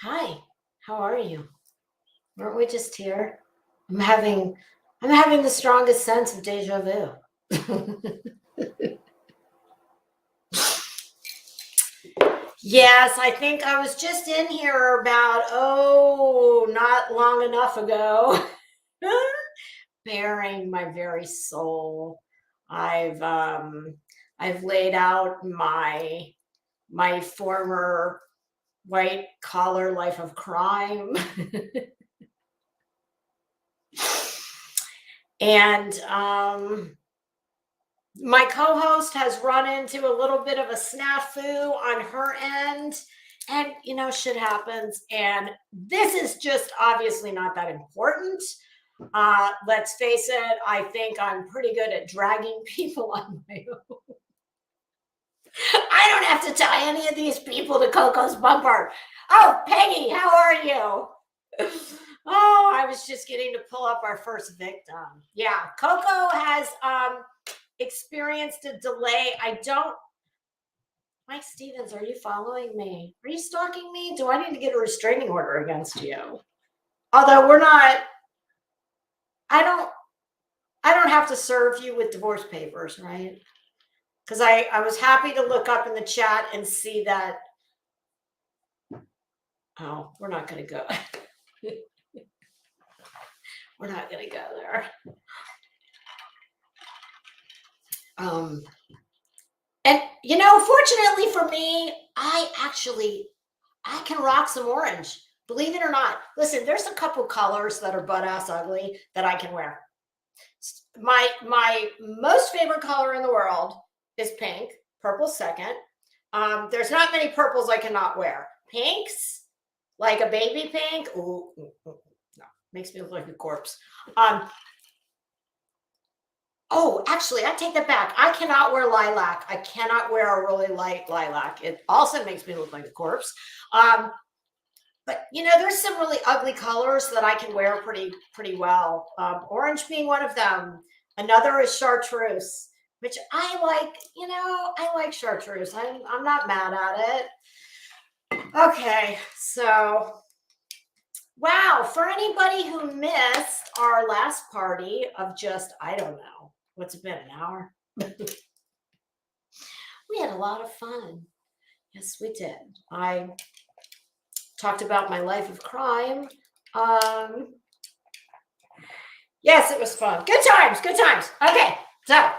Hi, how are you? Weren't we just here? I'm having I'm having the strongest sense of deja vu. Yes, I think I was just in here about not long enough ago. Bearing my very soul. I've um I've laid out my former white collar life of crime. And my co-host has run into a little bit of a snafu on her end, and shit happens, and this is just obviously not that important. Let's face it, I think I'm pretty good at dragging people on my own. I don't have to tie any of these people to Coco's bumper. Oh, Peggy, how are you? Oh, I was just getting to pull up our first victim. Yeah, Coco has experienced a delay. Mike Stevens, are you following me? Are you stalking me? Do I need to get a restraining order against you? Although we're not, I don't have to serve you with divorce papers, right? Because I was happy to look up in the chat and see that. Oh, we're not going to go. We're not going to go there. And fortunately for me, I can rock some orange. Believe it or not. Listen, there's a couple colors that are butt ass ugly that I can wear. My most favorite color in the world is pink. Purple's second. There's not many purples I cannot wear. Pinks, like a baby pink. Ooh, no, makes me look like a corpse. Oh, actually, I take that back. I cannot wear lilac. I cannot wear a really light lilac. It also makes me look like a corpse. But there's some really ugly colors that I can wear pretty well. Orange being one of them. Another is chartreuse, which I like. I like chartreuse. I'm not mad at it. Okay, so wow, for anybody who missed our last party of just, I don't know, what's it been, an hour? We had a lot of fun. Yes, we did. I talked about my life of crime. Yes, it was fun. Good times, good times. Okay, so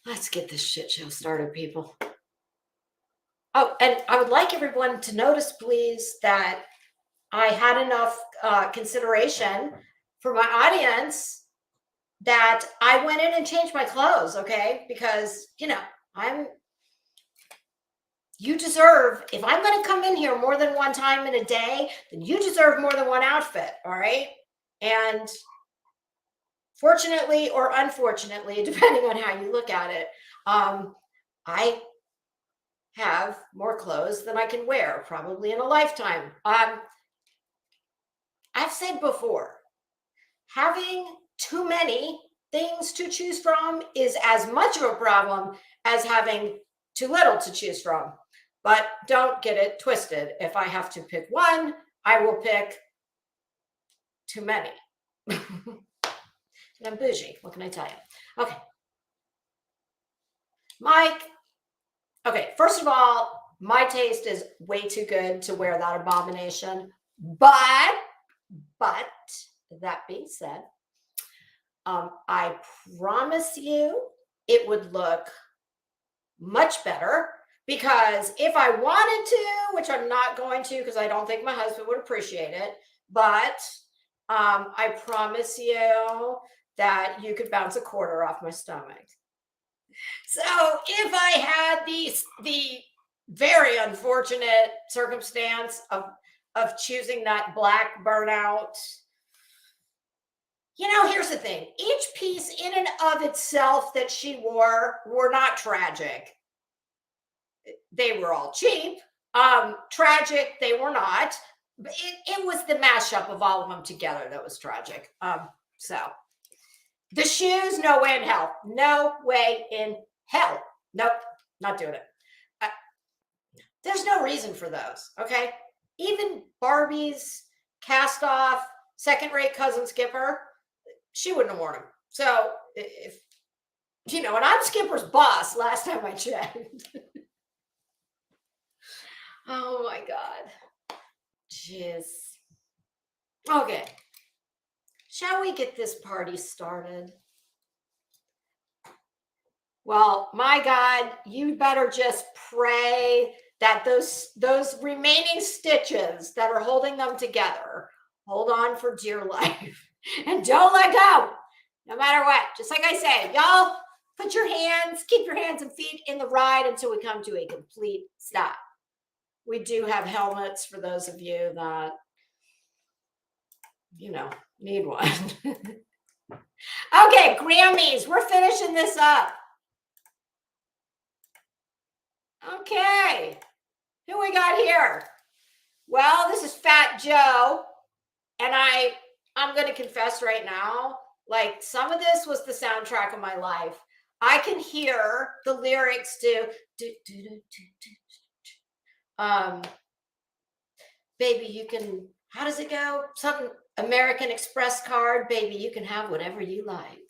let's get this shit show started, people. Oh, and I would like everyone to notice, please, that I had enough consideration for my audience that I went in and changed my clothes, okay? Because, you deserve, if I'm going to come in here more than one time in a day, then you deserve more than one outfit, all right? And fortunately or unfortunately, depending on how you look at it, I have more clothes than I can wear, probably in a lifetime. I've said before, having too many things to choose from is as much of a problem as having too little to choose from. But don't get it twisted. If I have to pick one, I will pick too many. I'm bougie. What can I tell you? Okay. Mike. Okay, first of all, my taste is way too good to wear that abomination. But that being said, I promise you it would look much better, because if I wanted to, which I'm not going to because I don't think my husband would appreciate it, but I promise you that you could bounce a quarter off my stomach. So if I had the very unfortunate circumstance of choosing that black burnout, here's the thing. Each piece in and of itself that she wore were not tragic. They were all cheap. Tragic, they were not. But it was the mashup of all of them together that was tragic. So the shoes, no way in hell. No way in hell. Nope, not doing it. There's no reason for those, okay? Even Barbie's cast off second-rate cousin Skipper, she wouldn't have worn them. So if and I'm Skipper's boss last time I checked. Oh my God. Jeez. Okay. Shall we get this party started? Well, my God, you better just pray that those remaining stitches that are holding them together hold on for dear life and don't let go, no matter what. Just like I say, y'all keep your hands and feet in the ride until we come to a complete stop. We do have helmets for those of you that, need one. Okay, Grammys, we're finishing this up. Okay, who we got here? Well, this is Fat Joe, and I'm going to confess right now, like some of this was the soundtrack of my life. I can hear the lyrics to baby, you can, how does it go? Something American Express card, baby, you can have whatever you like.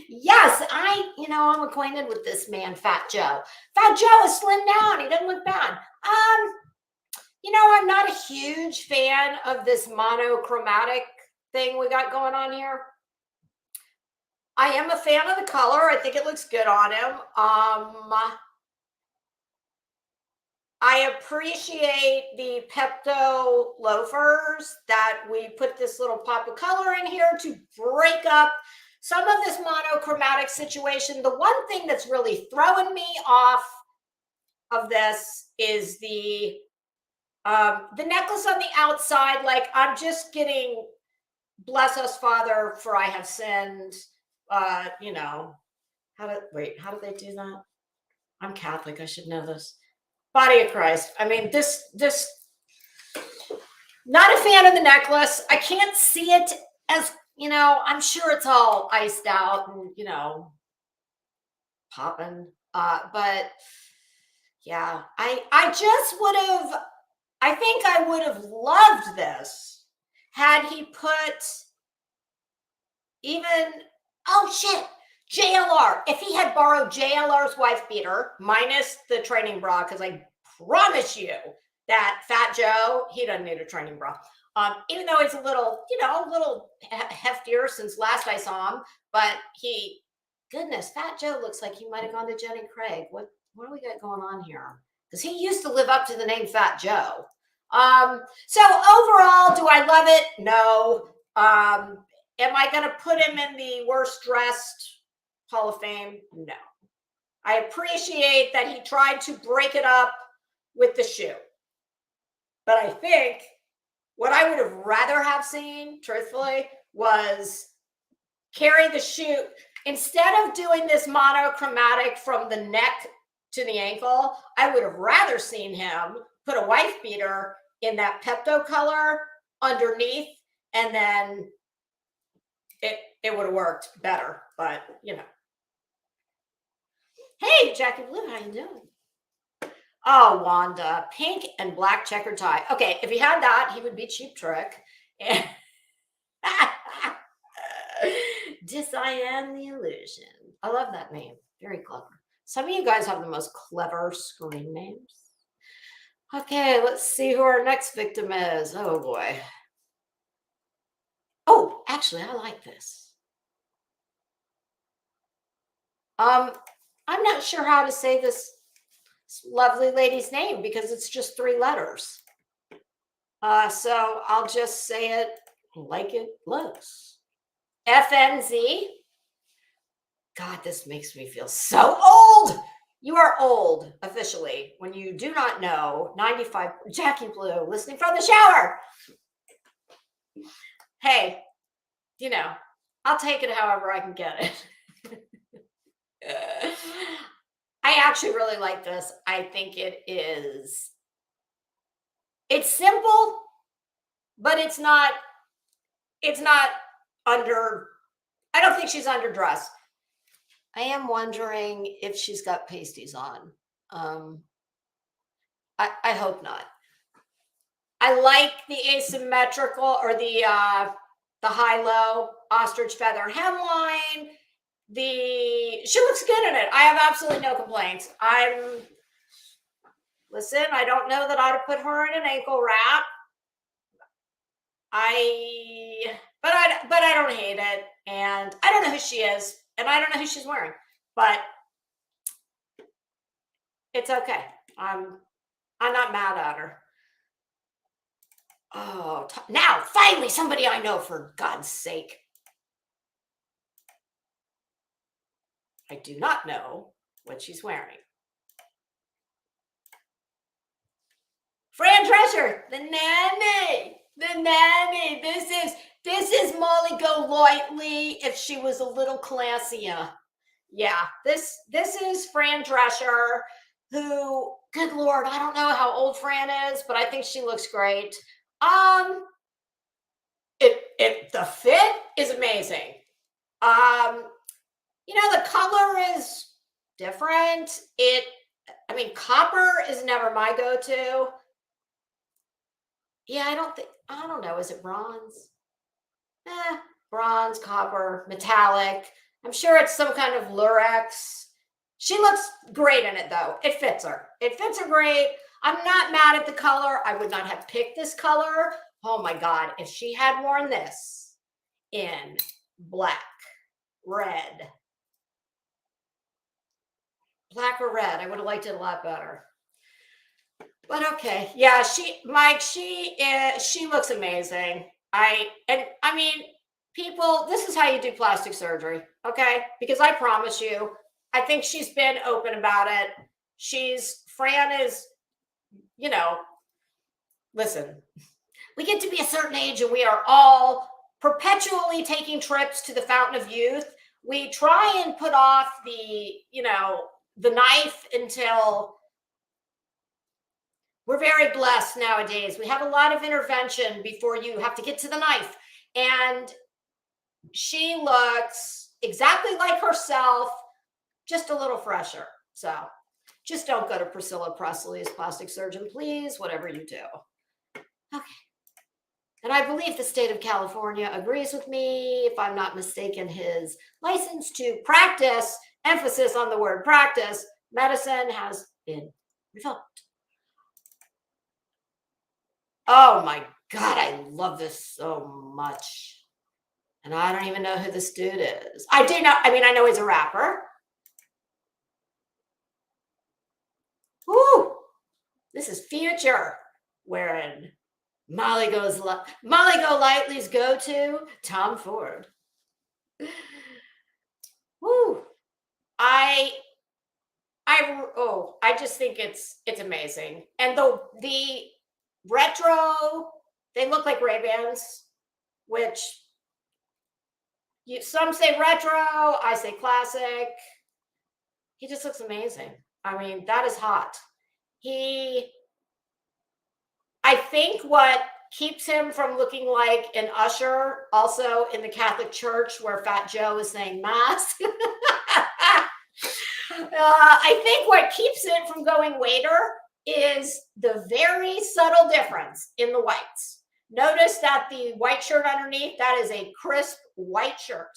Yes, I'm acquainted with this man, Fat Joe. Fat Joe is slimmed down. He doesn't look bad. I'm not a huge fan of this monochromatic thing we got going on here. I am a fan of the color. I think it looks good on him. I appreciate the Pepto loafers that we put this little pop of color in here to break up some of this monochromatic situation. The one thing that's really throwing me off of this is the necklace on the outside. Like, I'm just getting, bless us, Father, for I have sinned. How do they do that? I'm Catholic. I should know this. Body of Christ. I mean, this, not a fan of the necklace. I can't see it as, I'm sure it's all iced out and, popping. But yeah, I think I would have loved this had he put JLR. If he had borrowed JLR's wife beater minus the training bra, because I promise you that Fat Joe, he doesn't need a training bra. Even though he's a little heftier since last I saw him, but Fat Joe looks like he might have gone to Jenny Craig. What do we got going on here? Because he used to live up to the name Fat Joe. So overall, do I love it? No. Am I going to put him in the worst dressed Hall of Fame? No. I appreciate that he tried to break it up with the shoe. But I think what I would have rather have seen, truthfully, was carry the shoe. Instead of doing this monochromatic from the neck to the ankle, I would have rather seen him put a wife beater in that Pepto color underneath, and then it would have worked better. But, Hey, Jackie Blue, how you doing? Oh, Wanda, pink and black checkered tie. Okay, if he had that, he would be Cheap Trick. And Diane the Illusion. I love that name. Very clever. Some of you guys have the most clever screen names. Okay, let's see who our next victim is. Oh, boy. Oh, actually, I like this. I'm not sure how to say this lovely lady's name because it's just 3 letters. So I'll just say it like it looks. FNZ. God, this makes me feel so old. You are old officially when you do not know 95. Jackie Blue, listening from the shower. Hey, I'll take it however I can get it. I actually really like this. I think it's simple, but it's not under, I don't think she's underdressed. I am wondering if she's got pasties on. I hope not. I like the asymmetrical or the high-low ostrich feather hemline. She looks good in it. I have absolutely no complaints. Listen, I don't know that I ought to put her in an ankle wrap. But I don't hate it, and I don't know who she is, and I don't know who she's wearing, but it's okay. I'm not mad at her. Oh, now finally somebody I know, for God's sake. I do not know what she's wearing. Fran Drescher, the nanny. This is Molly Golightly if she was a little classier. Yeah, this is Fran Drescher, who, good Lord, I don't know how old Fran is, but I think she looks great. The fit is amazing. The color is different. Copper is never my go-to. Yeah, I don't know. Is it bronze? Bronze, copper, metallic. I'm sure it's some kind of lurex. She looks great in it, though. It fits her. It fits her great. I'm not mad at the color. I would not have picked this color. Oh my God. If she had worn this in black, red, black or red, I would have liked it a lot better. But okay. Yeah, she looks amazing. People, this is how you do plastic surgery, okay? Because I promise you, I think she's been open about it. Fran is, listen, we get to be a certain age and we are all perpetually taking trips to the fountain of youth. We try and put off the knife until we're very blessed nowadays. We have a lot of intervention before you have to get to the knife. And she looks exactly like herself, just a little fresher. So just don't go to Priscilla Presley's plastic surgeon, please, whatever you do. Okay. And I believe the state of California agrees with me. If I'm not mistaken, his license to practice, emphasis on the word practice, medicine has been revoked. Oh my God, I love this so much. And I don't even know who this dude is. I do know, I know he's a rapper. Woo! This is Future wearing Molly Golightly's go-to, Tom Ford. Woo! I just think it's amazing. And the retro, they look like Ray-Bans, which some say retro, I say classic. He just looks amazing. That is hot. I think what keeps him from looking like an usher, also in the Catholic Church where Fat Joe is saying mass, I think what keeps it from going waiter is the very subtle difference in the whites. Notice that the white shirt underneath, that is a crisp white shirt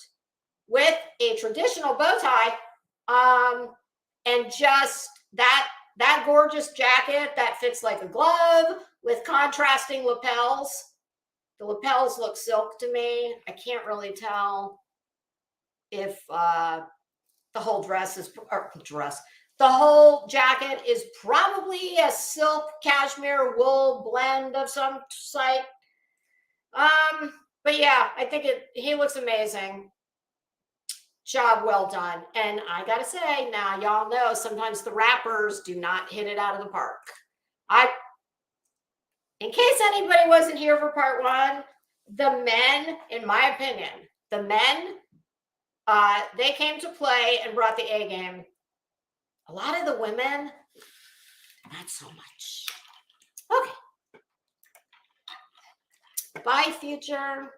with a traditional bow tie, and just that gorgeous jacket that fits like a glove with contrasting lapels. The lapels look silk to me. I can't really tell if the whole the whole jacket is probably a silk cashmere wool blend of some site. But yeah, I think he looks amazing. Job well done. And I gotta say, now y'all know sometimes the rappers do not hit it out of the park. In case anybody wasn't here for part one, the men, in my opinion, they came to play and brought the A game. A lot of the women, not so much. Okay. Bye, Future.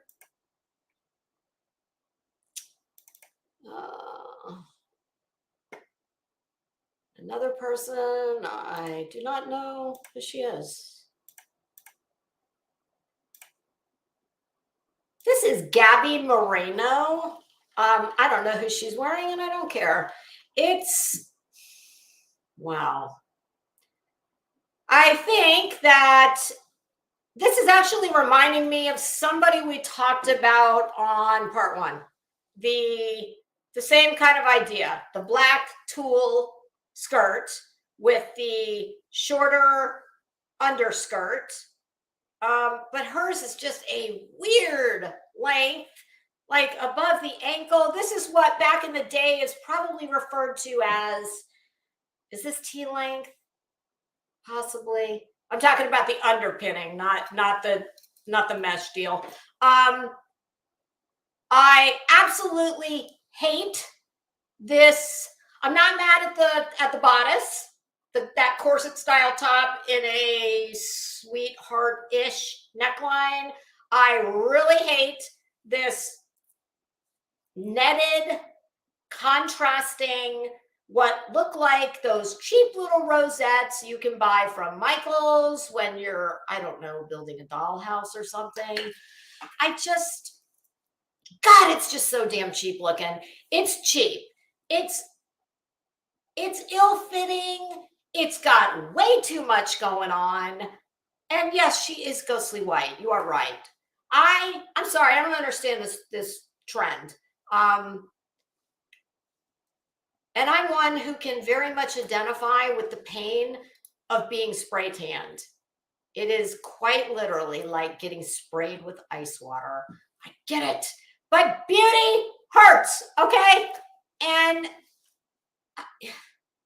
Another person, I do not know who she is. This is Gabby Moreno. I don't know who she's wearing, and I don't care. It's, wow. I think that this is actually reminding me of somebody we talked about on part one. The same kind of idea, the black tulle skirt with the shorter underskirt. But hers is just a weird length, like above the ankle. This is what back in the day is probably referred to as, is this T length? Possibly. I'm talking about the underpinning, not the mesh deal. I absolutely hate this. I'm not mad at the bodice, that corset style top in a sweetheart-ish neckline. I really hate this netted, contrasting, what look like those cheap little rosettes you can buy from Michael's when you're, I don't know, building a dollhouse or something. God, it's just so damn cheap looking. It's cheap. It's ill-fitting. It's got way too much going on. And yes, she is ghostly white. You are right. I'm sorry, I don't understand this trend. And I'm one who can very much identify with the pain of being spray tanned. It is quite literally like getting sprayed with ice water. I get it. But beauty hurts, okay? And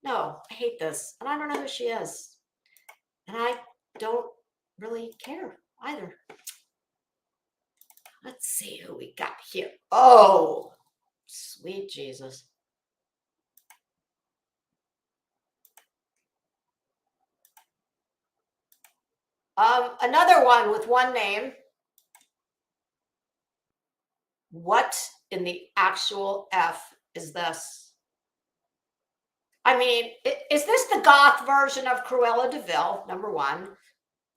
no, I hate this. And I don't know who she is. And I don't really care either. Let's see who we got here. Oh, sweet Jesus. Another one with one name. What in the actual F is this? I mean, is this the goth version of Cruella de Vil, number one?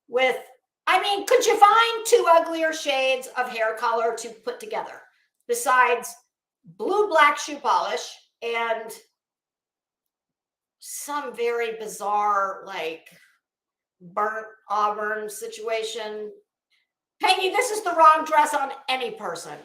With, I mean, could you find two uglier shades of hair color to put together besides blue-black shoe polish and some very bizarre, like, burnt auburn situation? Peggy, this is the wrong dress on any person.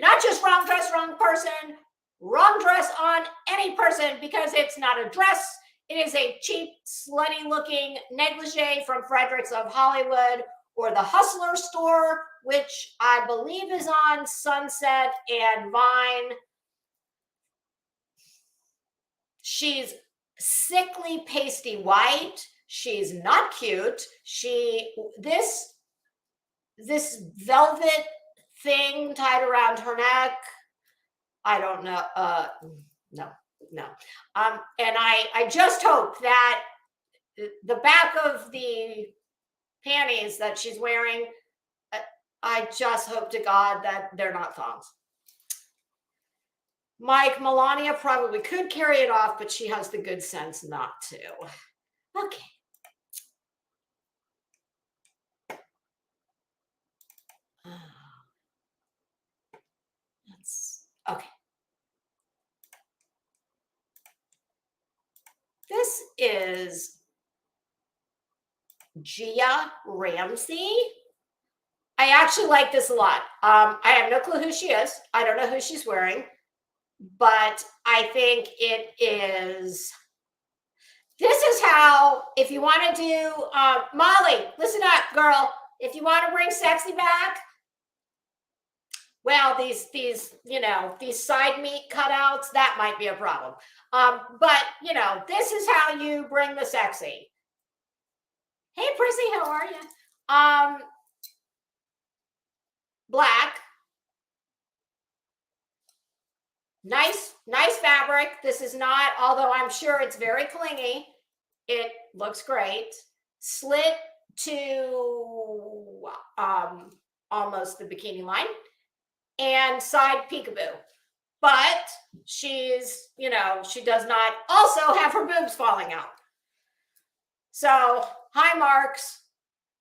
Not just wrong dress, wrong person, wrong dress on any person, because it's not a dress. It is a cheap, slutty looking negligee from Fredericks of Hollywood or the Hustler store, which I believe is on Sunset and Vine. She's sickly pasty white. She's not cute. This velvet thing tied around her neck, I don't know. No. And I just hope that the back of the panties that she's wearing, I just hope to God that they're not thongs. Mike, Melania probably could carry it off, but she has the good sense not to. Okay. Okay. This is Gia Ramsey. I actually like this a lot. I have no clue who she is. I don't know who she's wearing, but I think it is. This is how, if you want to do, Molly, listen up, girl. If you want to bring sexy back, well, these side meat cutouts, that might be a problem. But this is how you bring the sexy. Hey, Prissy, how are you? Black. Nice fabric. This is not, although I'm sure it's very clingy, it looks great. Slit to almost the bikini line and side peekaboo. but she's, you know, she does not also have her boobs falling out. So, hi, Marks.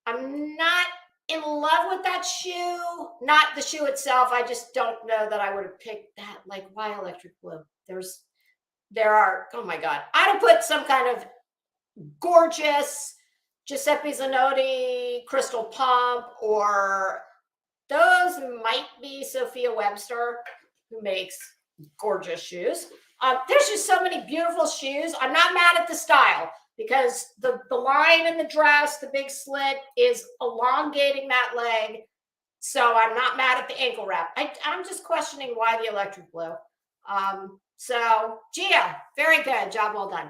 I'm not in love with that shoe, not the shoe itself. I just don't know that I would have picked that. Like, why electric blue? There are, oh my God. I'd have put some kind of gorgeous Giuseppe Zanotti crystal pump, or those might be Sophia Webster, who makes gorgeous shoes. There's just so many beautiful shoes. I'm not mad at the style, because the line in the dress, the big slit, is elongating that leg. So I'm not mad at the ankle wrap. I'm just questioning why the electric blue. So Gia, very good job, well done.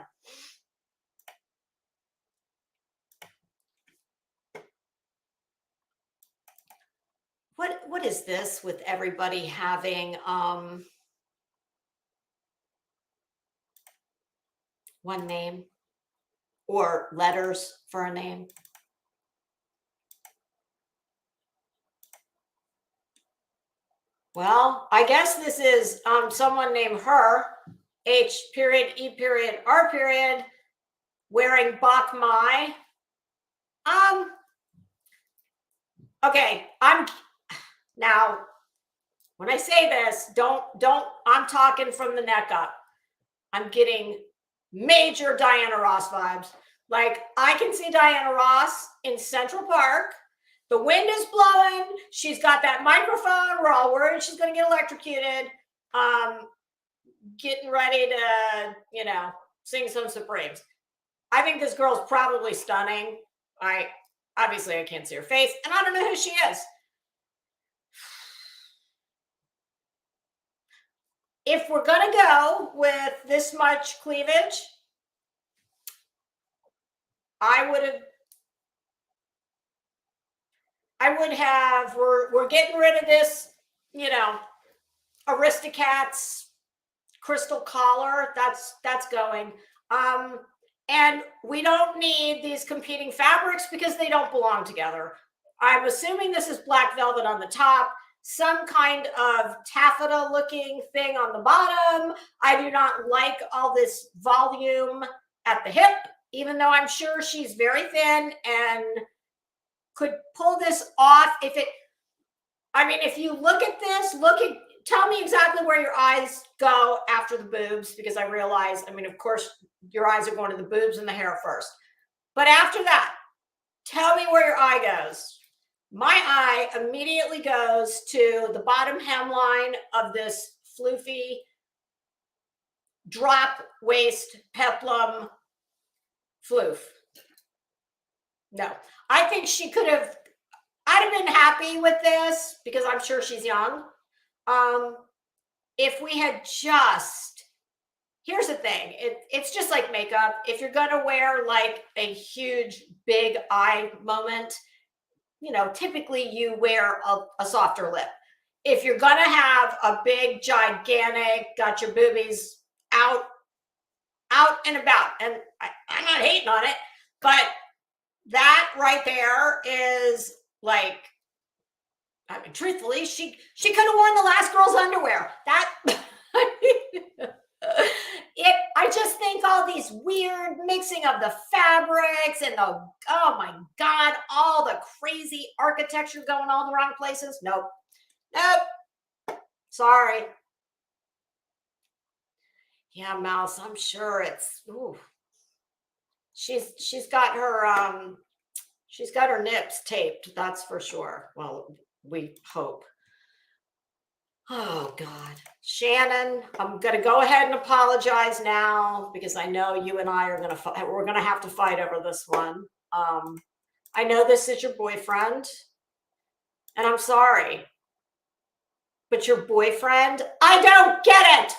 What is this with everybody having one name or letters for a name? Well, I guess this is someone named her, H period, E period, R period, wearing Bach Mai. Okay, now, when I say this, don't, I'm talking from the neck up. I'm getting major Diana Ross vibes. Like, I can see Diana Ross in Central Park. The wind is blowing. She's got that microphone. We're all worried she's going to get electrocuted. Getting ready to, you know, sing some Supremes. I think this girl's probably stunning. Obviously I can't see her face, and I don't know who she is. If we're going to go with this much cleavage, I would have, we're getting rid of this, you know, Aristocats crystal collar. That's going. And we don't need these competing fabrics because they don't belong together. I'm assuming this is black velvet on the top, some kind of taffeta looking thing on the bottom. I do not like all this volume at the hip, even though I'm sure she's very thin and could pull this off. If you look at this, tell me exactly where your eyes go after the boobs, because I realize, of course, your eyes are going to the boobs and the hair first. But after that, tell me where your eye goes. My eye immediately goes to the bottom hemline of this floofy drop waist peplum floof. No, I think she could have, I'd have been happy with this because I'm sure she's young. If we had just, here's the thing, it's just like makeup. If you're gonna wear like a huge big eye moment, typically you wear a softer lip. If you're gonna have a big gigantic, got your boobies out and about, and I'm not hating on it, but that right there is like, truthfully, she could have worn the last girl's underwear. I just think all these weird mixing of the fabrics and oh my God, all the crazy architecture going all the wrong places. Nope. Sorry. Yeah, Mouse, I'm sure it's, ooh. She's got her nips taped, that's for sure. Well, we hope. Oh God, Shannon, I'm going to go ahead and apologize now because I know you and I we're going to have to fight over this one. I know this is your boyfriend and I'm sorry, but your boyfriend, I don't get it.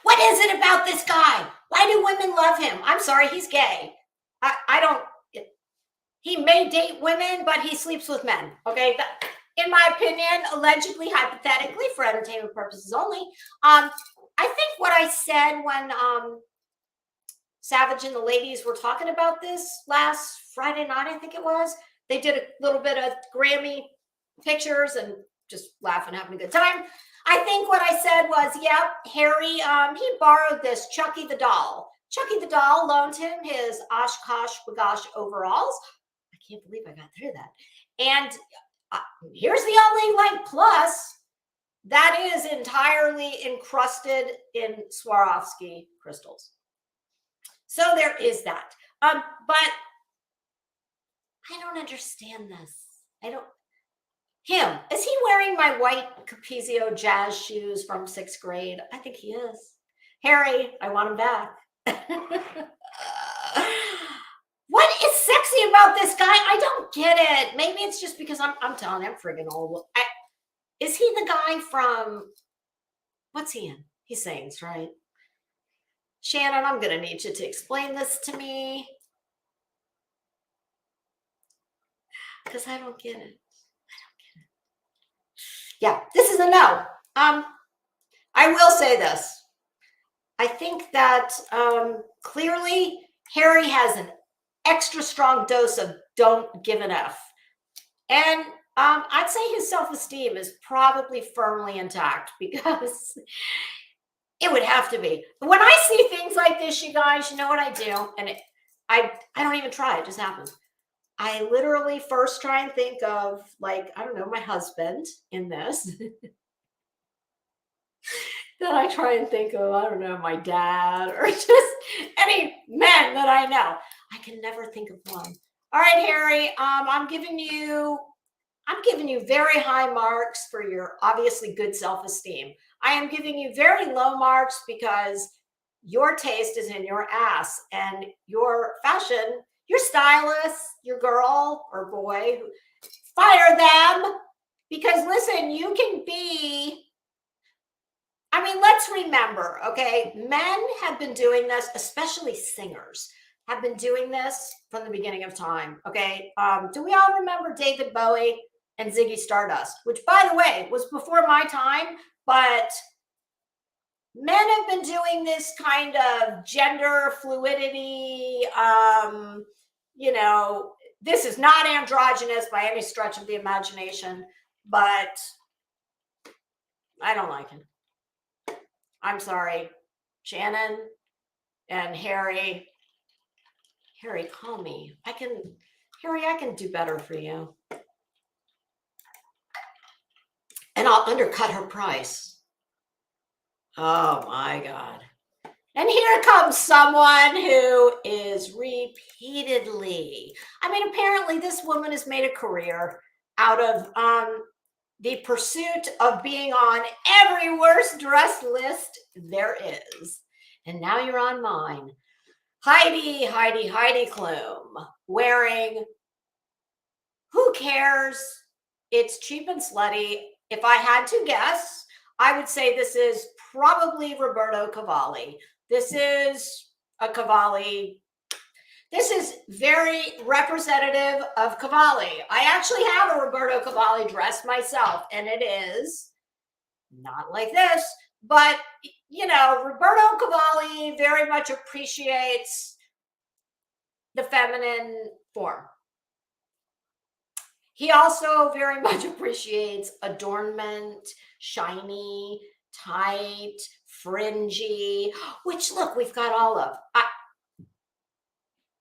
What is it about this guy? Why do women love him? I'm sorry, he's gay. He may date women, but he sleeps with men. Okay. In my opinion, allegedly, hypothetically, for entertainment purposes only. I think what I said when Savage and the ladies were talking about this last Friday night, I think it was, they did a little bit of Grammy pictures and just laughing, having a good time. I think what I said was, yep, Harry, he borrowed this Chucky the doll. Chucky the doll loaned him his Oshkosh Bagosh overalls. I can't believe I got through that. And here's the only like plus, that is entirely encrusted in Swarovski crystals. So there is that. But I don't understand this. I don't. Him, is he wearing my white Capezio jazz shoes from 6th grade? I think he is. Harry, I want him back. What is sexy about this guy? I don't get it. Maybe it's just because I'm telling you, I'm friggin' old. Is he the guy from, what's he in? He sings, right? Shannon, I'm going to need you to explain this to me because I don't get it. Yeah, this is a no. I will say this. I think that clearly Harry has an extra strong dose of don't give an F. And I'd say his self-esteem is probably firmly intact because it would have to be. When I see things like this, you guys, you know what I do? And I don't even try. It just happens. I literally first try and think of, like, I don't know, my husband in this. Then I try and think of, I don't know, my dad or just any men that I know. I can never think of one. All right, Harry, I'm giving you very high marks for your obviously good self-esteem. I am giving you very low marks because your taste is in your ass and your fashion, your stylist, your girl or boy, fire them. Because listen, you can be, I mean, let's remember, okay, men have been doing this, especially singers have been doing this from the beginning of time, okay? Do we all remember David Bowie and Ziggy Stardust, which, by the way, was before my time, but men have been doing this kind of gender fluidity, you know, this is not androgynous by any stretch of the imagination, but I don't like it. I'm sorry, Shannon and Harry. Harry, call me. Harry, I can do better for you. And I'll undercut her price. Oh my God. And here comes someone who is repeatedly, I mean, apparently this woman has made a career out of the pursuit of being on every worst dressed list there is. And now you're on mine. Heidi Klum wearing, who cares? It's cheap and slutty. If I had to guess, I would say this is probably Roberto Cavalli. This is a Cavalli. This is very representative of Cavalli. I actually have a Roberto Cavalli dress myself, and it is not like this, but you know, Roberto Cavalli very much appreciates the feminine form. He also very much appreciates adornment, shiny, tight, fringy, which look, we've got all of.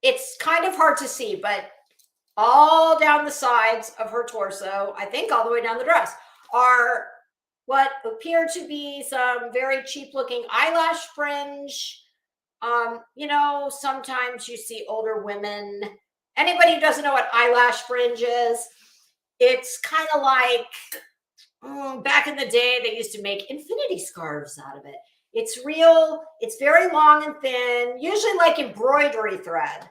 It's kind of hard to see, but all down the sides of her torso, I think all the way down the dress, are what appear to be some very cheap looking eyelash fringe. You know, sometimes you see older women. Anybody who doesn't know what eyelash fringe is, it's kind of like back in the day, they used to make infinity scarves out of it. It's real, it's very long and thin, usually like embroidery thread.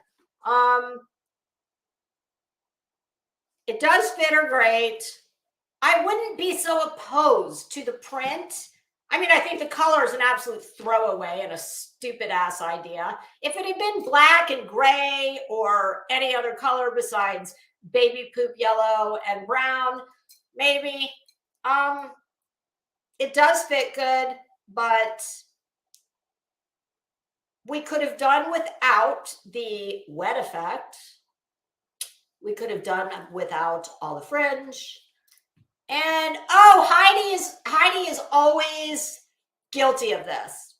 It does fit her great. I wouldn't be so opposed to the print. I mean, I think the color is an absolute throwaway and a stupid ass idea. If it had been black and gray or any other color besides baby poop yellow and brown, maybe. It does fit good, but we could have done without the wet effect. We could have done without all the fringe. And oh, Heidi is always guilty of this.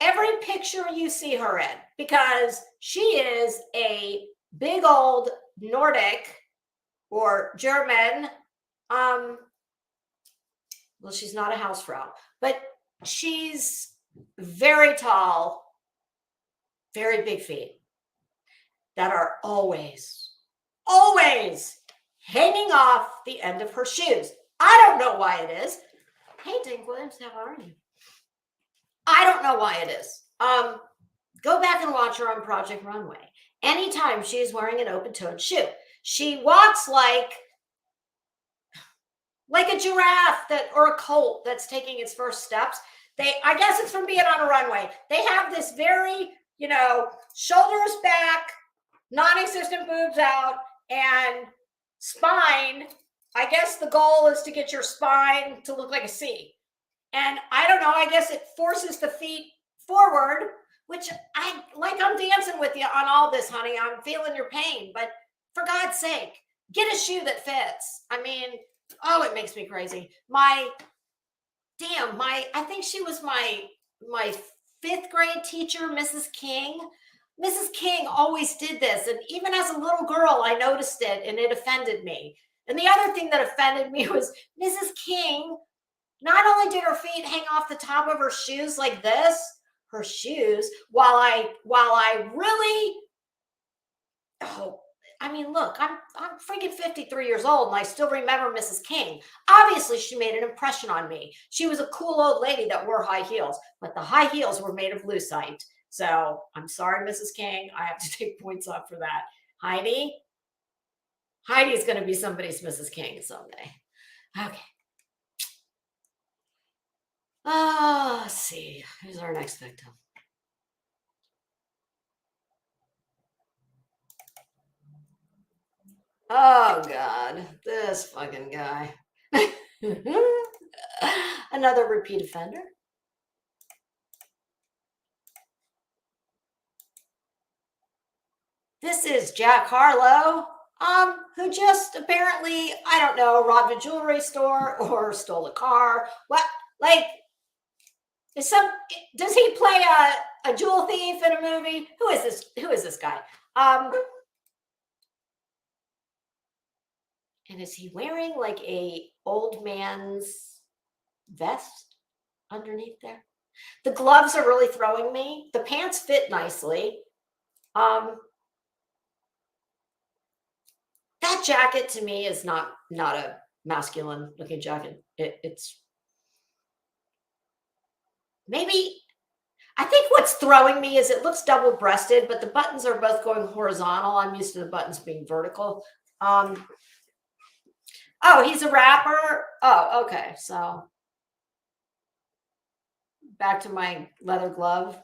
Every picture you see her in, because she is a big old Nordic or German, well, she's not a Hausfrau, but she's very tall, very big feet that are always hanging off the end of her shoes. I don't know why it is. Hey, Dink Williams, how are you? I don't know why it is. Go back and watch her on Project Runway. Anytime she's wearing an open-toed shoe, she walks like a giraffe or a colt that's taking its first steps. I guess it's from being on a runway. They have this very, shoulders back, non-existent boobs out, and spine. I guess the goal is to get your spine to look like a C. And I don't know, I guess it forces the feet forward, which I'm dancing with you on all this, honey. I'm feeling your pain, but for God's sake, get a shoe that fits. I mean, oh, it makes me crazy. I think she was my 5th grade teacher, Mrs. King. Mrs. King always did this. And even as a little girl, I noticed it and it offended me. And the other thing that offended me was Mrs. King, not only did her feet hang off the top of her shoes like this, her shoes, while I really, look, I'm freaking 53 years old and I still remember Mrs. King. Obviously, she made an impression on me. She was a cool old lady that wore high heels, but the high heels were made of lucite. So I'm sorry, Mrs. King. I have to take points off for that. Heidi's going to be somebody's Mrs. King someday. Okay. Let's see. Who's our next victim? Oh, God. This fucking guy. Another repeat offender. This is Jack Harlow, who just apparently, I don't know, robbed a jewelry store or stole a car. What? Does he play a jewel thief in a movie? Who is this guy? And is he wearing like a old man's vest underneath there? The gloves are really throwing me. The pants fit nicely. That jacket to me is not a masculine looking jacket. It's maybe, I think what's throwing me is it looks double breasted, but the buttons are both going horizontal. I'm used to the buttons being vertical. Oh, he's a rapper. Oh, okay. So back to my leather glove.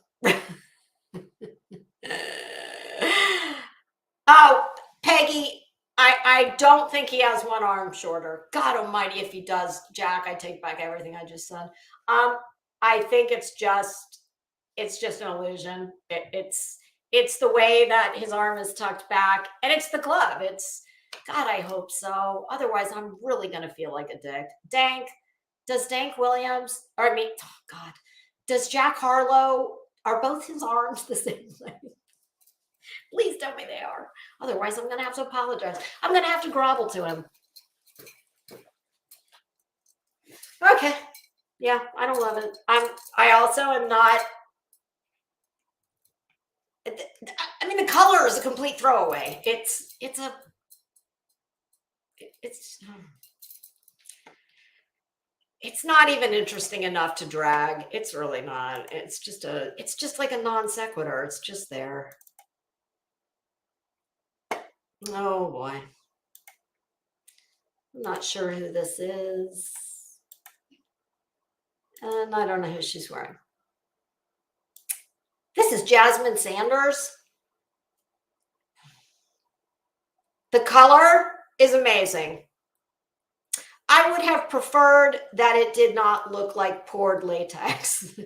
Oh, Peggy, I don't think he has one arm shorter. God almighty, if he does, Jack, I take back everything I just said. I think it's just an illusion. It's the way that his arm is tucked back, and it's the glove. God, I hope so. Otherwise, I'm really going to feel like a dick. Does Dank Williams, does Jack Harlow, are both his arms the same length? Please tell me they are. Otherwise, I'm going to have to apologize. I'm going to have to grovel to him. Okay. Yeah, I don't love it. I also am not. The color is a complete throwaway. It's not even interesting enough to drag. It's really not. It's just like a non sequitur. It's just there. Oh boy. I'm not sure who this is. And I don't know who she's wearing. This is Jasmine Sanders. The color is amazing. I would have preferred that it did not look like poured latex.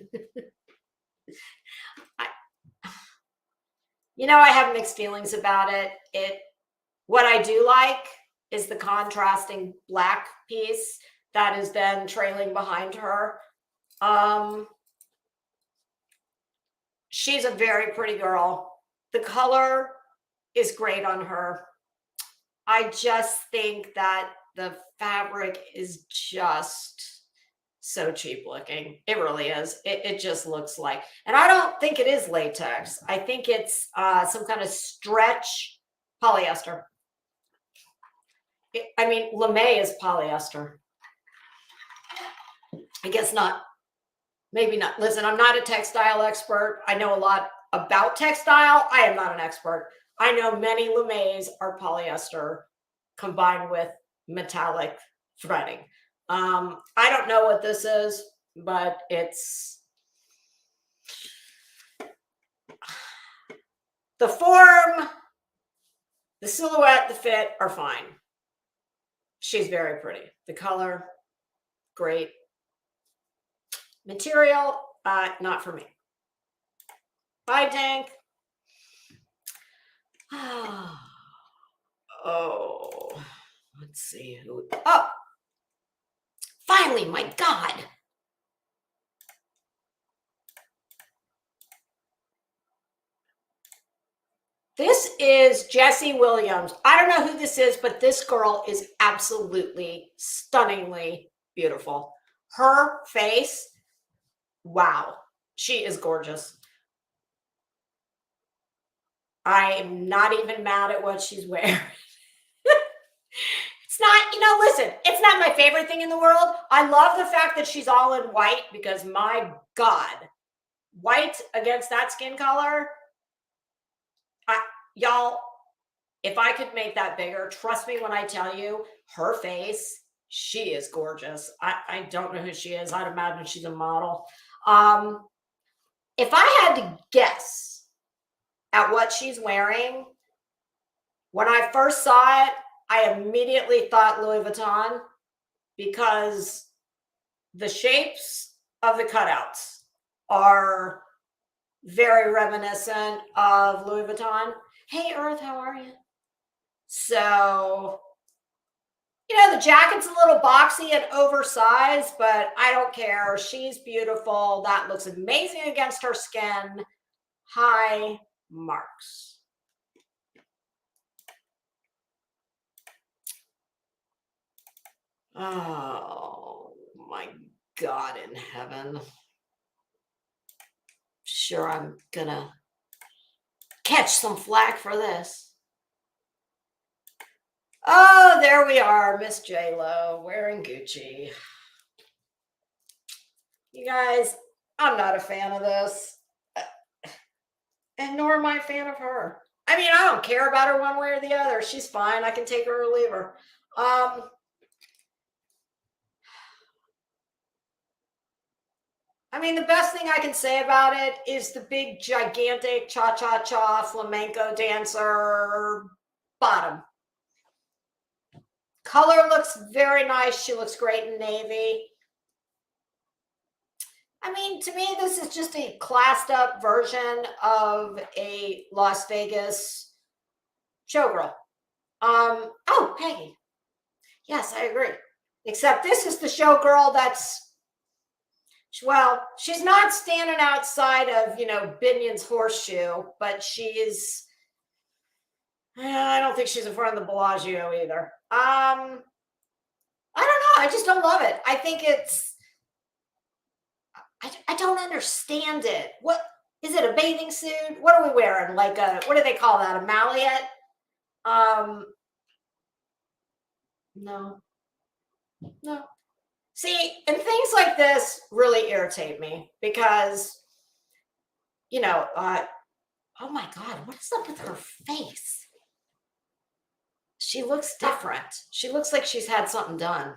I have mixed feelings about it. What I do like is the contrasting black piece that is then trailing behind her. She's a very pretty girl. The color is great on her. I just think that the fabric is just so cheap looking. It really is. It just looks like, and I don't think it is latex. I think it's some kind of stretch polyester. I mean, lame is polyester. I guess not. Maybe not. Listen, I'm not a textile expert. I know a lot about textile. I am not an expert. I know many lames are polyester combined with metallic threading. I don't know what this is, but it's the form, the silhouette, the fit are fine. She's very pretty. The color, great. Material, not for me. Bye, Dank. Oh, let's see who. Oh, finally, my God. This is Jessie Williams. I don't know who this is, but this girl is absolutely stunningly beautiful. Her face, wow, she is gorgeous. I'm not even mad at what she's wearing. It's not, listen, it's not my favorite thing in the world. I love the fact that she's all in white because my God, white against that skin color. Y'all, if I could make that bigger, trust me when I tell you, her face, she is gorgeous. I don't know who she is. I'd imagine she's a model. If I had to guess at what she's wearing, when I first saw it, I immediately thought Louis Vuitton because the shapes of the cutouts are very reminiscent of Louis Vuitton. Hey, Earth, how are you? So, the jacket's a little boxy and oversized, but I don't care. She's beautiful. That looks amazing against her skin. High marks. Oh, my God in heaven. Sure, I'm gonna catch some flack for this. Oh, there we are, Miss J-Lo wearing Gucci. You guys, I'm not a fan of this. And nor am I a fan of her. I mean, I don't care about her one way or the other. She's fine. I can take her or leave her. I mean, the best thing I can say about it is the big, gigantic cha-cha-cha flamenco dancer bottom. Color looks very nice. She looks great in navy. I mean, to me, this is just a classed up version of a Las Vegas showgirl. Oh, Peggy. Yes, I agree. Except this is the showgirl that's, well, she's not standing outside of, Binion's horseshoe, but she's, I don't think she's in front of the Bellagio either. I don't know. I just don't love it. I think it's, I don't understand it. What is it? A bathing suit? What are we wearing? Like what do they call that? A mallet? No. See, and things like this really irritate me because, oh my God, what is up with her face? She looks different. She looks like she's had something done.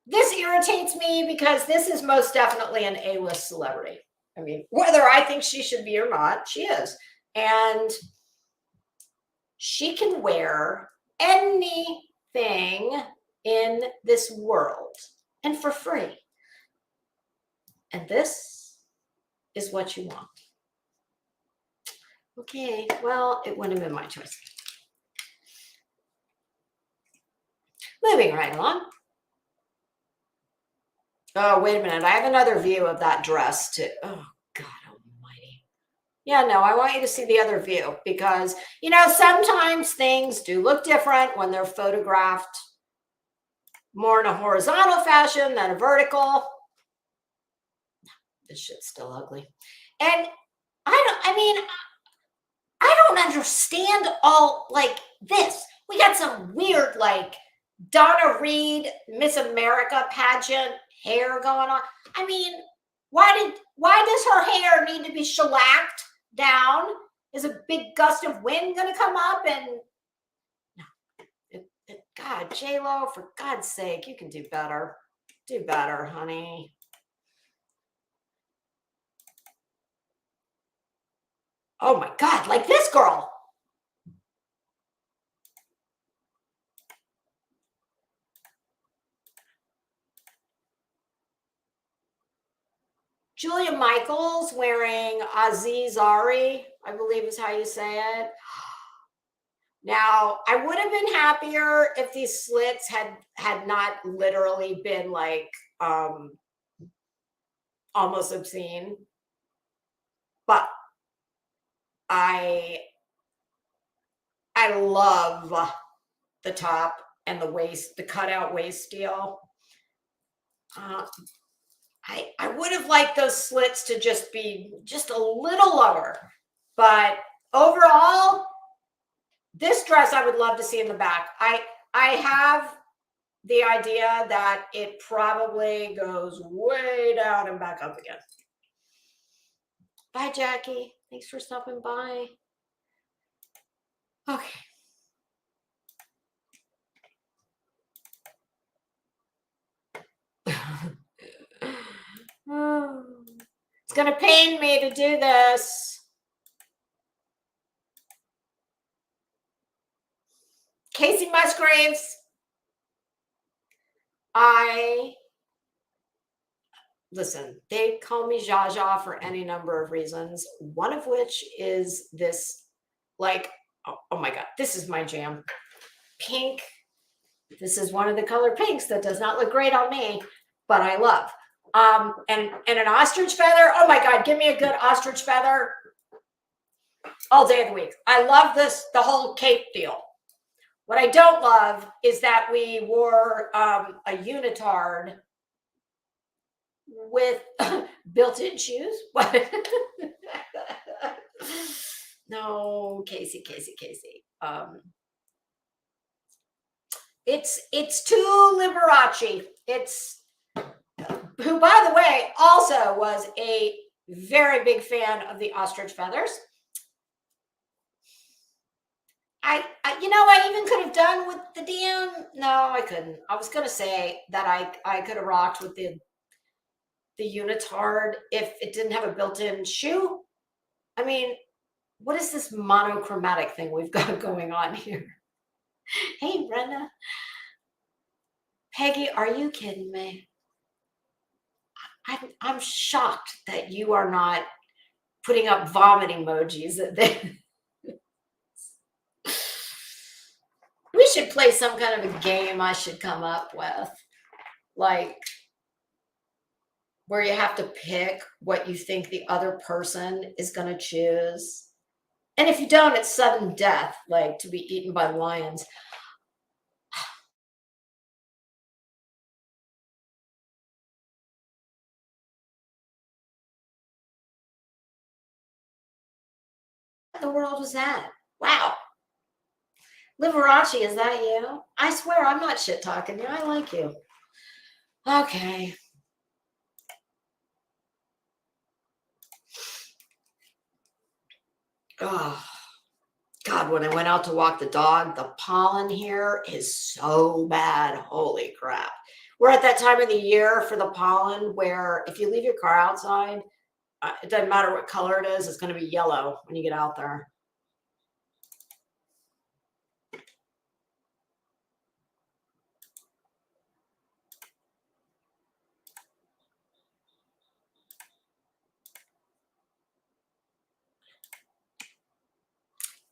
This irritates me because this is most definitely an A-list celebrity. I mean, whether I think she should be or not, she is. And she can wear anything in this world and for free. And this is what you want. Okay, well, it wouldn't have been my choice. Moving right along. Oh, wait a minute. I have another view of that dress too. Oh, God almighty. Yeah, no, I want you to see the other view because, you know, sometimes things do look different when they're photographed more in a horizontal fashion than a vertical. This shit's still ugly. And I don't understand all like this. We got some weird, like Donna Reed, Miss America pageant hair going on. I mean, why does her hair need to be shellacked down? Is a big gust of wind going to come up and God, J-Lo, for God's sake, you can do better. Do better, honey. Oh my God, like this girl. Julia Michaels wearing Aziz Ari, I believe is how you say it. Now, I would have been happier if these slits had not literally been like almost obscene. But I love the top and the waist, the cutout waist deal. I would have liked those slits to just be just a little lower, but overall, this dress I would love to see in the back. I have the idea that it probably goes way down and back up again. Bye, Jackie. Thanks for stopping by. Okay. It's going to pain me to do this. Casey Musgraves. Listen, they call me Jaja for any number of reasons, one of which is this, like, oh my God, this is my jam. Pink. This is one of the color pinks that does not look great on me, but I love. And an ostrich feather. Oh my God, give me a good ostrich feather all day of the week. I love this, the whole cape deal. What I don't love is that we wore a unitard with built-in shoes. What? No, Casey. It's too Liberace. It's who, by the way, also was a very big fan of the ostrich feathers. I even could have done with the DM. No, I couldn't. I was gonna say that I could have rocked with the unitard if it didn't have a built-in shoe. I mean, what is this monochromatic thing we've got going on here? Hey, Brenda. Peggy, are you kidding me? I'm shocked that you are not putting up vomit emojis. We should play some kind of a game I should come up with. Like, where you have to pick what you think the other person is going to choose. And if you don't, it's sudden death, like to be eaten by lions. What the world was that? Wow. Liberace, is that you? I swear I'm not shit talking you. I like you. Okay. Oh, God, when I went out to walk the dog, the pollen here is so bad. Holy crap. We're at that time of the year for the pollen where if you leave your car outside, it doesn't matter what color it is, it's going to be yellow when you get out there.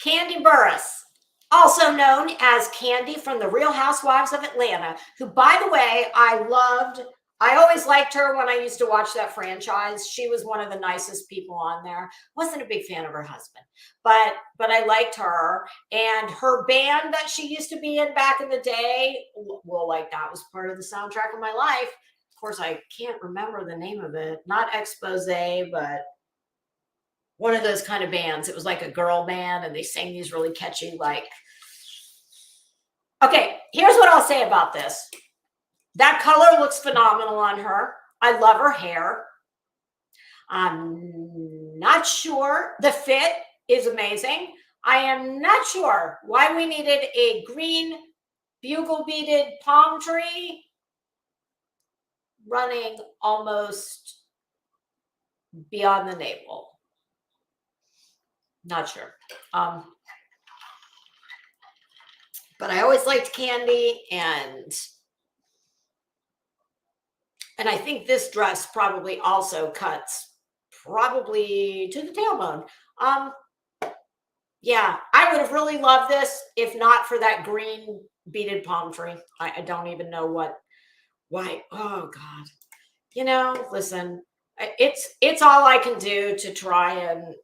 Candy Burris, also also known as Candy from The Real Housewives of Atlanta, who, by the way, I loved. I always liked her when I used to watch that franchise. She was one of the nicest people on there. Wasn't a big fan of her husband, but I liked her. And her band that she used to be in back in the day, well, like that was part of the soundtrack of my life. Of course, I can't remember the name of it. Not Expose, but one of those kind of bands. It was like a girl band, and they sang these really catchy, like. Okay, here's what I'll say about this. That color looks phenomenal on her. I love her hair. I'm not sure. The fit is amazing. I am not sure why we needed a green bugle beaded palm tree running almost beyond the navel. Not sure. But I always liked Candy, and I think this dress probably also cuts probably to the tailbone. Yeah, I would have really loved this if not for that green beaded palm tree. I don't even know why. Oh God. Listen, it's all I can do to try and,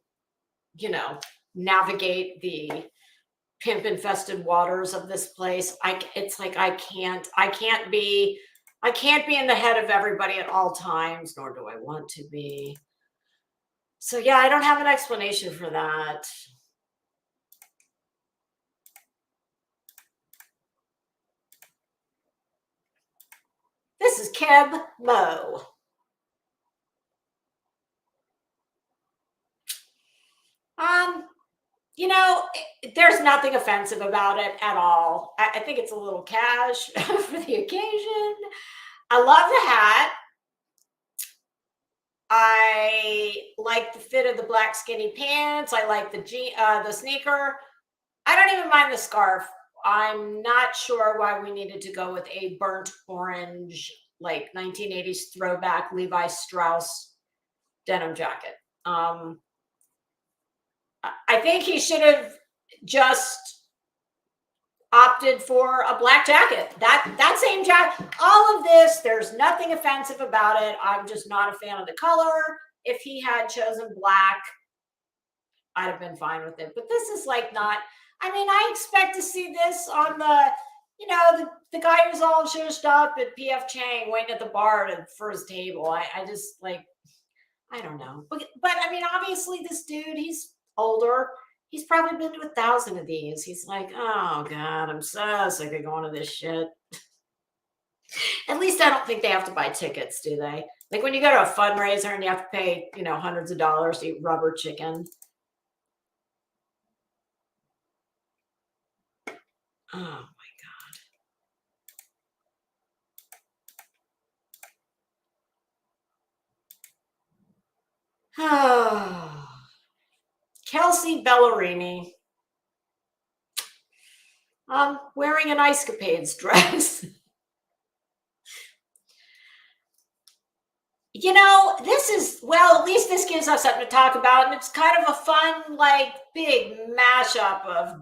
navigate the pimp infested waters of this place. It's like I can't be in the head of everybody at all times, nor do I want to be. So yeah, I don't have an explanation for that. This is Keb Mo. There's nothing offensive about it at all. I think it's a little cash for the occasion. I love the hat. I like the fit of the black skinny pants. I like the sneaker. I don't even mind the scarf. I'm not sure why we needed to go with a burnt orange, like 1980s throwback Levi Strauss denim jacket. I think he should have just opted for a black jacket. That same jacket. All of this, there's nothing offensive about it. I'm just not a fan of the color. If he had chosen black, I'd have been fine with it. But this is like not. I mean, I expect to see this on the guy who's all shushed up at PF Chang waiting at the bar for his table. I just like, I don't know. But I mean, obviously this dude, he's older. He's probably been to 1,000 of these. He's like, oh God, I'm so sick of going to this shit. At least I don't think they have to buy tickets, do they? Like when you go to a fundraiser and you have to pay, hundreds of dollars to eat rubber chicken. Oh my God. Kelsey Ballerini. Wearing an Ice Capades dress. At least this gives us something to talk about. And it's kind of a fun, like, big mashup of,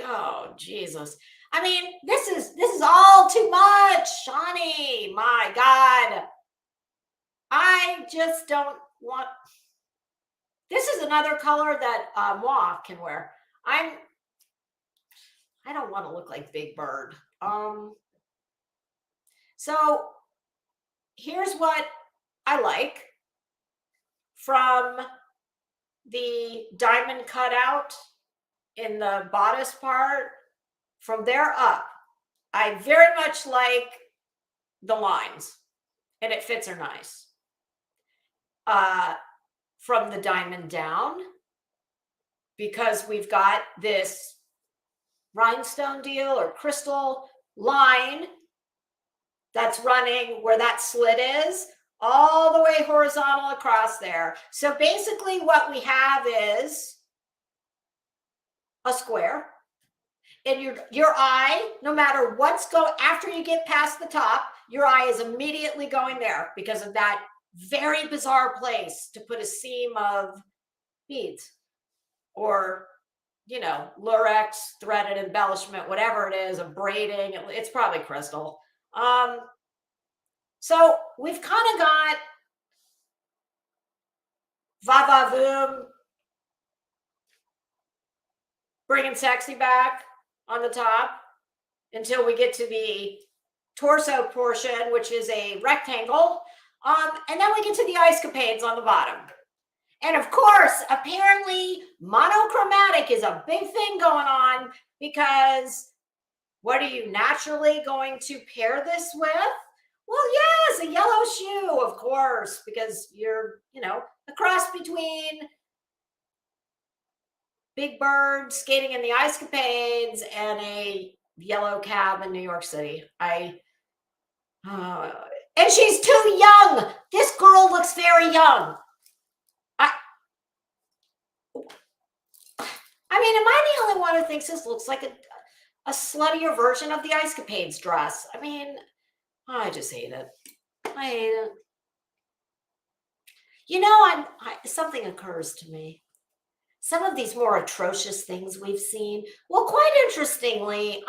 oh, Jesus. I mean, this is all too much, Shawnee. My God. I just don't want. This is another color that Moi can wear. I don't want to look like Big Bird. So here's what I like from the diamond cutout in the bodice part. From there up, I very much like the lines, and it fits her nice. From the diamond down, because we've got this rhinestone deal or crystal line that's running where that slit is, all the way horizontal across there. So basically what we have is a square, and your eye, no matter what's after you get past the top, your eye is immediately going there because of that very bizarre place to put a seam of beads or you know, lurex, threaded embellishment, whatever it is, a braiding. It's probably crystal. So we've kind of got Va Va Voom bringing sexy back on the top until we get to the torso portion, which is a rectangle. And then we get to the ice capades on the bottom. And of course, apparently monochromatic is a big thing going on, because what are you naturally going to pair this with? Well, yes, a yellow shoe, of course, because you're, you know, a cross between Big Bird skating in the ice capades and a yellow cab in New York City. And she's too young. This girl looks very young. I mean, am I the only one who thinks this looks like a sluttier version of the ice capades dress? I mean, I just hate it. I hate it. You know, something occurs to me. Some of these more atrocious things we've seen, well, quite interestingly,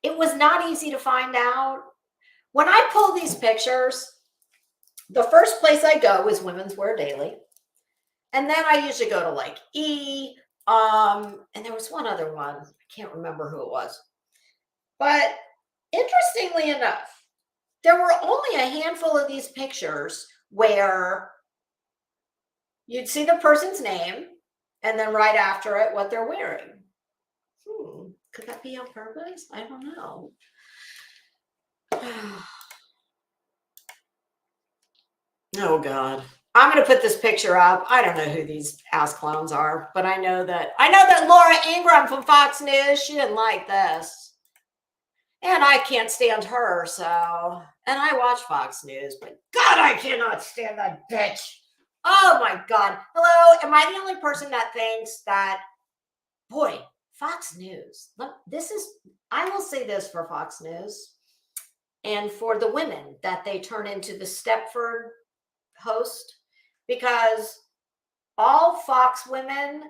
it was not easy to find out. When I pull these pictures, the first place I go is Women's Wear Daily. And then I usually go to like E, and there was one other one. I can't remember who it was. But interestingly enough, there were only a handful of these pictures where you'd see the person's name and then right after it, what they're wearing. Could that be on purpose? I don't know. Oh, God. I'm going to put this picture up. I don't know who these ass clowns are, but I know that Laura Ingraham from Fox News, she didn't like this. And I can't stand her, so, and I watch Fox News, but God, I cannot stand that bitch. Oh my God. Hello, am I the only person that thinks that, boy, Fox News, I will say this for Fox News and for the women that they turn into the Stepford host, because all Fox women,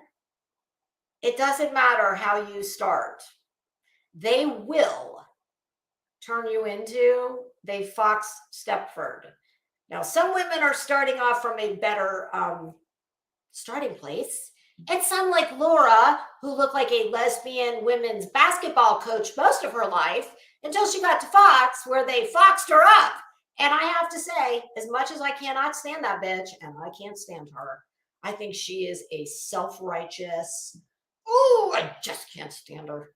it doesn't matter how you start, they will turn you into the Fox Stepford. Now, some women are starting off from a better starting place, and some, like Laura, who looked like a lesbian women's basketball coach most of her life until she got to Fox, where they foxed her up. And I have to say, as much as I cannot stand that bitch, and I can't stand her, I think she is a self-righteous, I just can't stand her.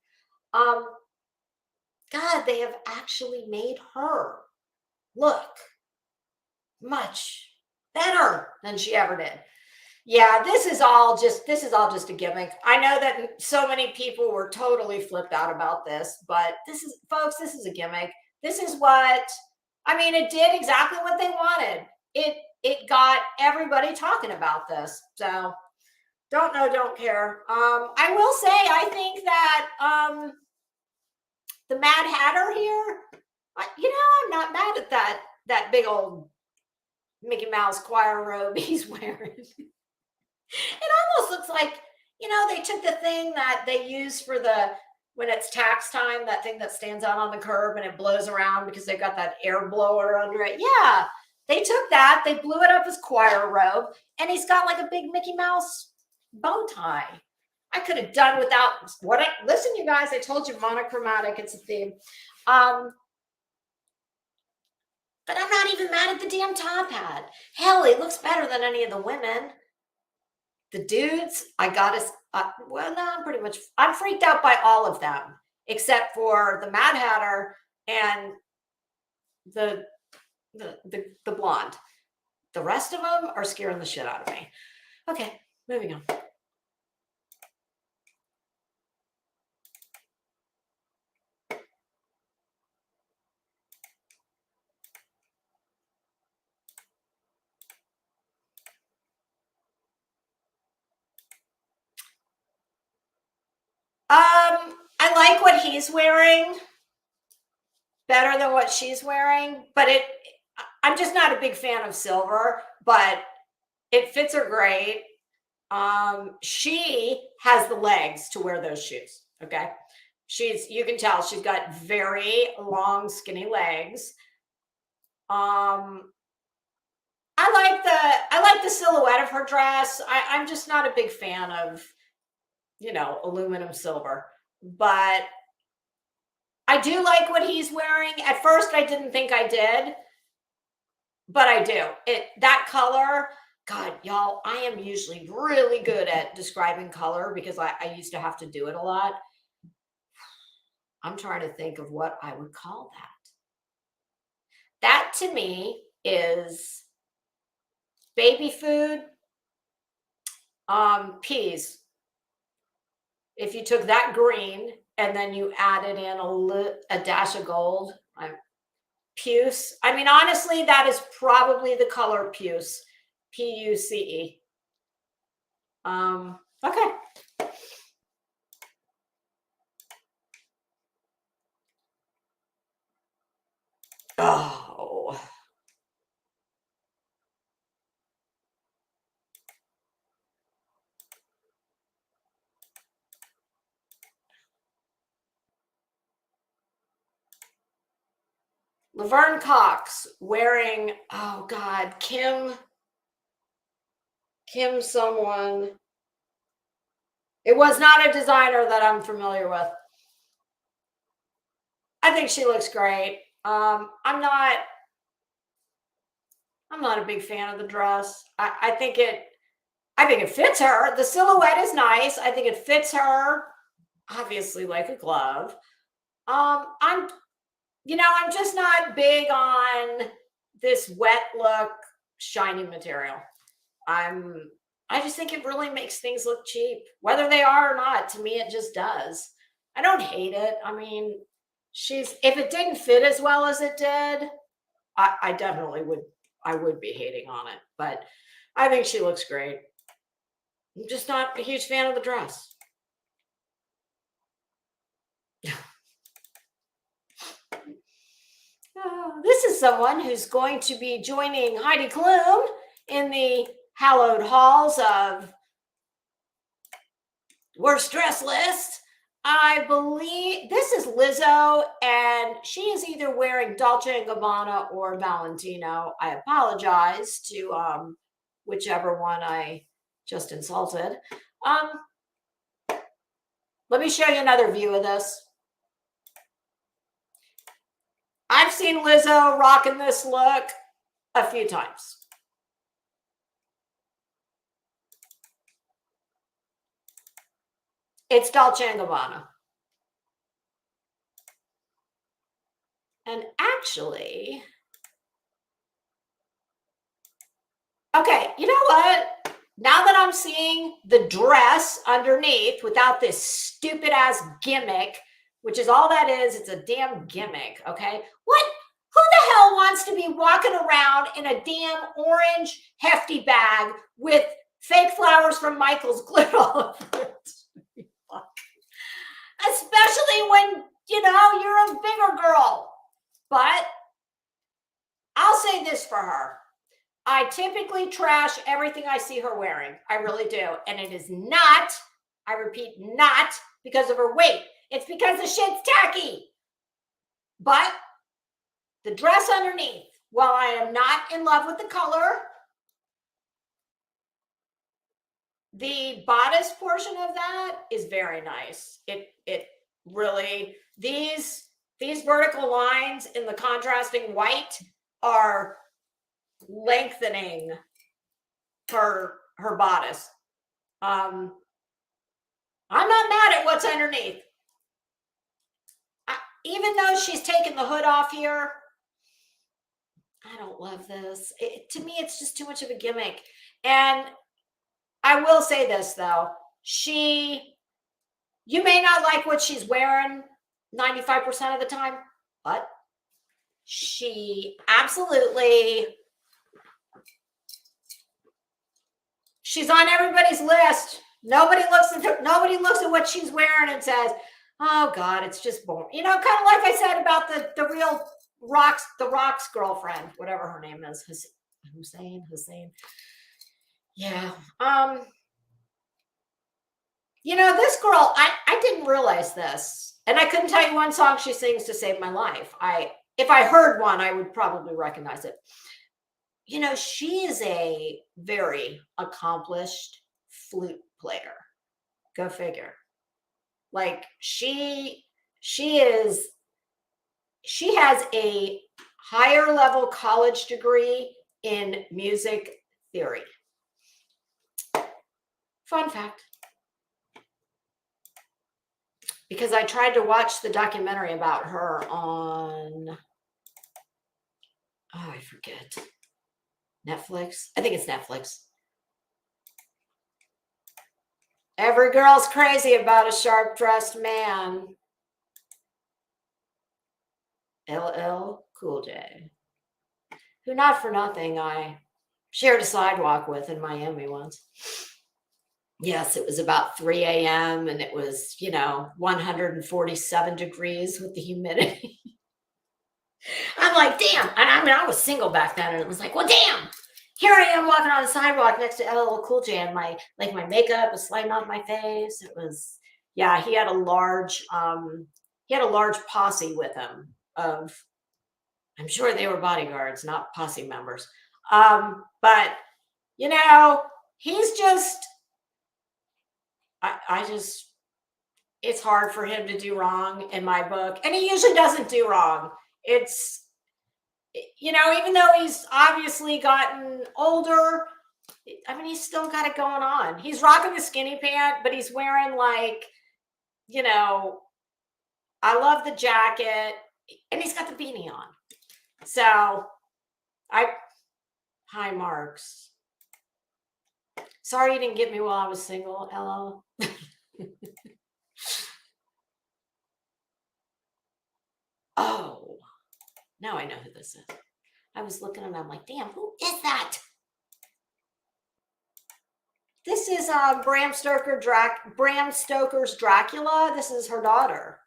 God, they have actually made her look much better than she ever did. Yeah, this is all just a gimmick. I know that so many people were totally flipped out about this, but this is a gimmick. This is what, I mean, it did exactly what they wanted. It got everybody talking about this. So don't know, don't care. I will say, I think that the Mad Hatter here, I'm not mad at that big old Mickey Mouse choir robe he's wearing. It almost looks like, they took the thing that they use for when it's tax time, that thing that stands out on the curb and it blows around because they've got that air blower under it. Yeah, they took that, they blew it up as choir robe, and he's got like a big Mickey Mouse bow tie. I could have done without listen, you guys, I told you monochromatic, it's a theme. But I'm not even mad at the damn top hat. Hell, it looks better than any of the women. The dudes, I'm freaked out by all of them, except for the Mad Hatter and the blonde. The rest of them are scaring the shit out of me. Okay, moving on. I like what he's wearing better than what she's wearing, but I'm just not a big fan of silver, but it fits her great. She has the legs to wear those shoes. Okay. You can tell she's got very long, skinny legs. I like the silhouette of her dress. I'm just not a big fan of, aluminum silver, but I do like what he's wearing. At first, I didn't think I did, but I do. That color, God, y'all, I am usually really good at describing color because I used to have to do it a lot. I'm trying to think of what I would call that. That to me is baby food, peas. If you took that green and then you added in a dash of gold, puce. I mean, honestly, that is probably the color puce, Puce. Okay. Oh. Laverne Cox wearing, oh God, Kim someone. It was not a designer that I'm familiar with. I think she looks great. I'm not a big fan of the dress. I think it fits her. The silhouette is nice. I think it fits her, obviously, like a glove. I'm just not big on this wet look, shiny material. I just think it really makes things look cheap, whether they are or not. To me, it just does. I don't hate it. I mean, if it didn't fit as well as it did, I definitely would. I would be hating on it, but I think she looks great. I'm just not a huge fan of the dress. This is someone who's going to be joining Heidi Klum in the hallowed halls of worst dress list. I believe this is Lizzo, and she is either wearing Dolce & Gabbana or Valentino. I apologize to whichever one I just insulted. Let me show you another view of this. I've seen Lizzo rocking this look a few times. It's Dolce & Gabbana. And actually, okay, you know what? Now that I'm seeing the dress underneath without this stupid ass gimmick, which is all that is, it's a damn gimmick, okay? Who the hell wants to be walking around in a damn orange hefty bag with fake flowers from Michael's glued all over it? Especially when, you're a bigger girl. But I'll say this for her. I typically trash everything I see her wearing. I really do. And it is not, I repeat, not because of her weight. It's because the shit's tacky. But the dress underneath, while I am not in love with the color, the bodice portion of that is very nice. It really, these vertical lines in the contrasting white are lengthening her bodice. I'm not mad at what's underneath. Even though she's taken the hood off here, I don't love this. To me, it's just too much of a gimmick. And I will say this though, you may not like what she's wearing 95% of the time, but she absolutely, she's on everybody's list. Nobody looks at what she's wearing and says, oh God, it's just boring. Kind of like I said about the real the Rock's girlfriend, whatever her name is, Hussein. Yeah. You know, this girl, I didn't realize this. And I couldn't tell you one song she sings to save my life. If I heard one, I would probably recognize it. You know, she is a very accomplished flute player. Go figure. Like she is she has a higher level college degree in music theory. Fun fact. Because I tried to watch the documentary about her on, oh, I forget, Netflix. I think it's Netflix. Every girl's crazy about a sharp-dressed man. LL Cool J, who, not for nothing, I shared a sidewalk with in Miami once. Yes, it was about 3 a.m. and it was, 147 degrees with the humidity. I'm like, damn. And I mean, I was single back then, and it was like, well, damn. Here I am walking on the sidewalk next to LL Cool J, and my makeup was sliding off my face. It was, yeah. He had a large posse with him of, I'm sure they were bodyguards, not posse members. But he's just, I just, it's hard for him to do wrong in my book, and he usually doesn't do wrong. It's, even though he's obviously gotten older, I mean, he's still got it going on. He's rocking the skinny pant, but he's wearing I love the jacket, and he's got the beanie on. So hi, Marks. Sorry you didn't get me while I was single, LL. Oh, now I know who this is. I was looking and I'm like, damn, who is that? This is Bram Stoker's Dracula. This is her daughter.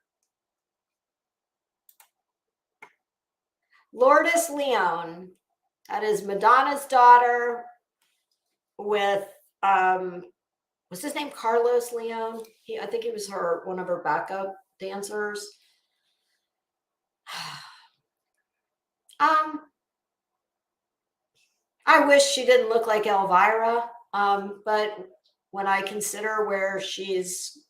Lourdes Leon. That is Madonna's daughter with, what's his name? Carlos Leon. I think he was one of her backup dancers. I wish she didn't look like Elvira, but when I consider where she's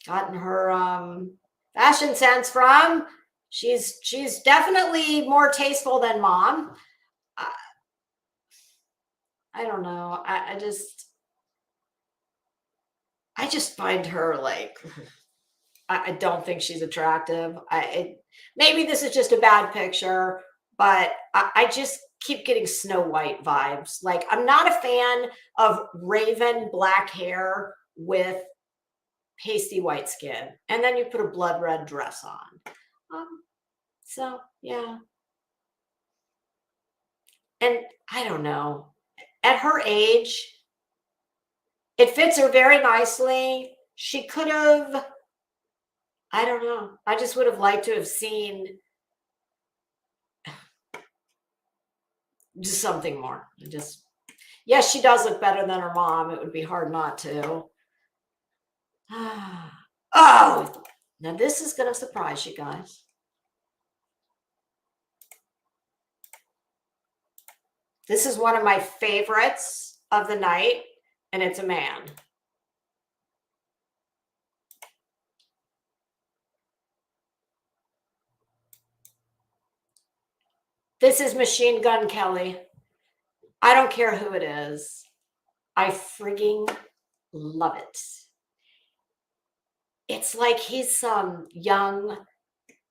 gotten her fashion sense from, she's definitely more tasteful than Mom. I don't know. I just find her like, I don't think she's attractive. Maybe this is just a bad picture, but I just keep getting Snow White vibes. Like, I'm not a fan of raven black hair with pasty white skin, and then you put a blood red dress on. So yeah. And I don't know, at her age, it fits her very nicely. She could have, I don't know. I just would have liked to have seen just something more. Yes, she does look better than her mom. It would be hard not to. Oh, now this is going to surprise you guys. This is one of my favorites of the night, and it's a man. This is Machine Gun Kelly. I don't care who it is. I frigging love it. It's like he's some young,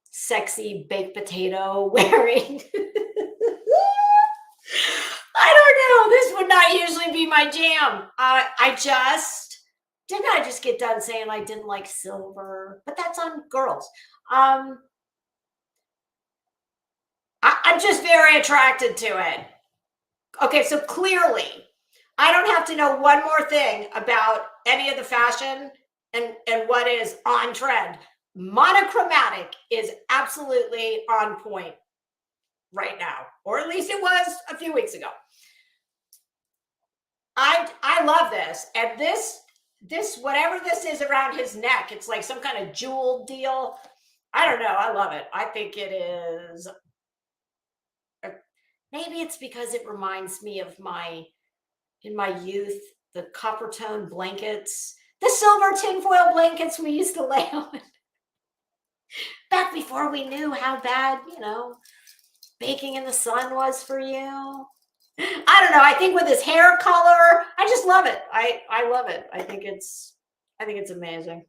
sexy baked potato wearing. I don't know. This would not usually be my jam. Didn't I just get done saying I didn't like silver? But that's on girls. I'm just very attracted to it. Okay, so clearly, I don't have to know one more thing about any of the fashion and what is on trend. Monochromatic is absolutely on point right now, or at least it was a few weeks ago. I love this, and this this, whatever this is around his neck, it's like some kind of jewel deal. I don't know. I love it. I think it is. Maybe it's because it reminds me of in my youth, the copper tone blankets, the silver tinfoil blankets we used to lay on back before we knew how bad, baking in the sun was for you. I don't know. I think with his hair color, I just love it. I love it. I think it's amazing.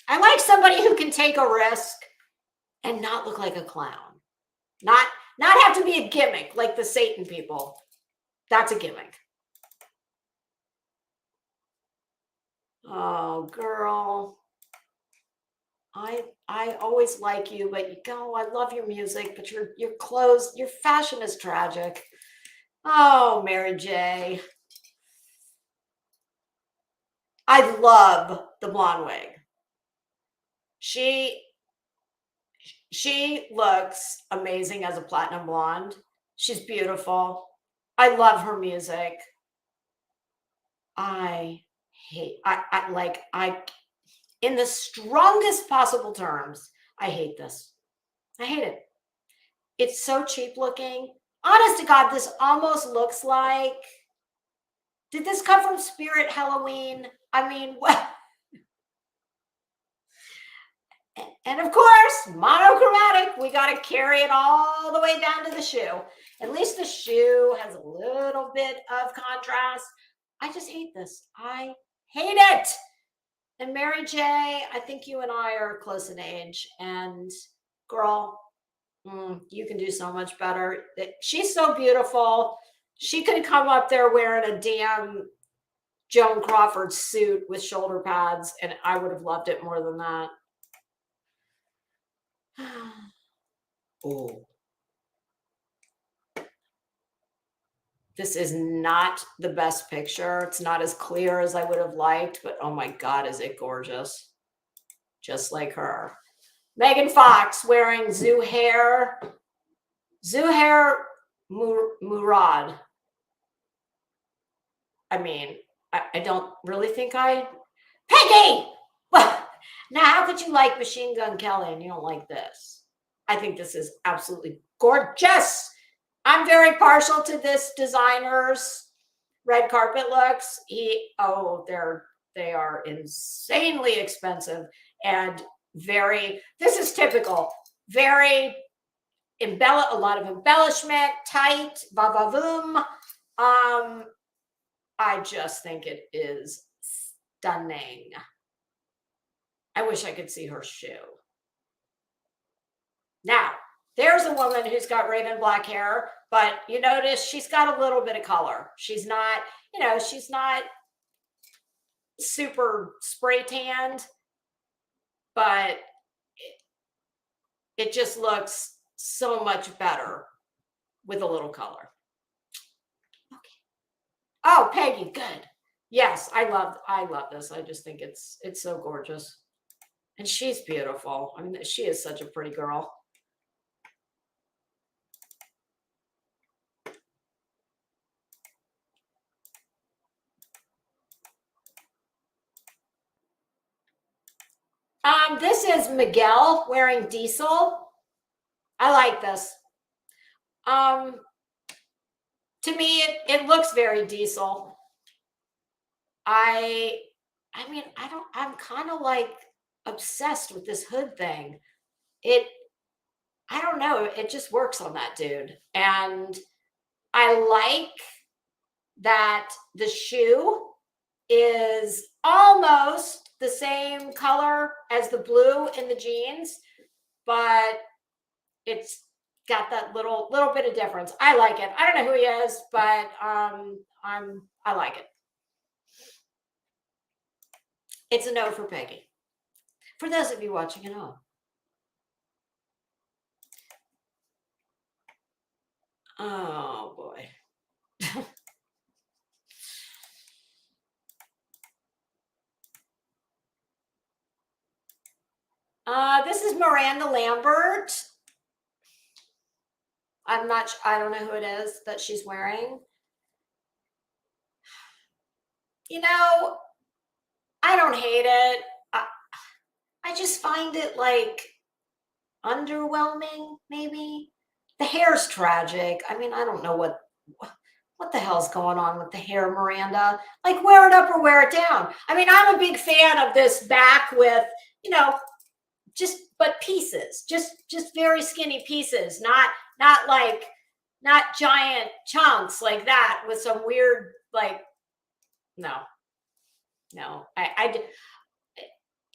I like somebody who can take a risk and not look like a clown. Not have to be a gimmick like the Satan people. That's a gimmick. Oh, girl. I always like you, but I love your music, but your clothes, your fashion is tragic. Oh, Mary J. I love the blonde wig. She looks amazing as a platinum blonde. She's beautiful. I love her music. I in the strongest possible terms, I hate this. I hate it. It's so cheap looking. Honest to God, this almost looks like, did this come from Spirit Halloween? I mean, what? And of course, monochromatic, we got to carry it all the way down to the shoe. At least the shoe has a little bit of contrast. I just hate this. I hate it. And Mary J, I think you and I are close in age. And girl, you can do so much better. She's so beautiful. She could come up there wearing a damn Joan Crawford suit with shoulder pads, and I would have loved it more than that. Oh. This is not the best picture. It's not as clear as I would have liked, but oh my God, is it gorgeous. Just like her. Megan Fox wearing Zuhair Murad. I mean, I don't really think Peggy! Well, now how could you like Machine Gun Kelly and you don't like this? I think this is absolutely gorgeous. I'm very partial to this designer's red carpet looks. They are insanely expensive and this is typical, a lot of embellishment, tight, va-va-voom. I just think it is stunning. I wish I could see her shoe. Now, there's a woman who's got raven black hair, but you notice she's got a little bit of color. She's not super spray tanned, but it just looks so much better with a little color. Okay. Oh, Peggy, good. Yes, I love this. I just think it's so gorgeous. And she's beautiful. I mean, she is such a pretty girl. This is Miguel wearing Diesel. I like this. To me, it looks very Diesel. I'm kind of like obsessed with this hood thing. I don't know, it just works on that dude. And I like that the shoe is almost the same color as the blue in the jeans, but it's got that little bit of difference. I like it. I don't know who he is, but I like it. It's a no for Peggy. For those of you watching at home. Oh boy. This is Miranda Lambert. I don't know who it is that she's wearing. You know, I don't hate it. I just find it like underwhelming, maybe. The hair's tragic. I mean, I don't know what the hell's going on with the hair, Miranda. Like, wear it up or wear it down. I mean, I'm a big fan of this back with, you know, just but pieces, just very skinny pieces, not like not giant chunks like that with some weird like no, no.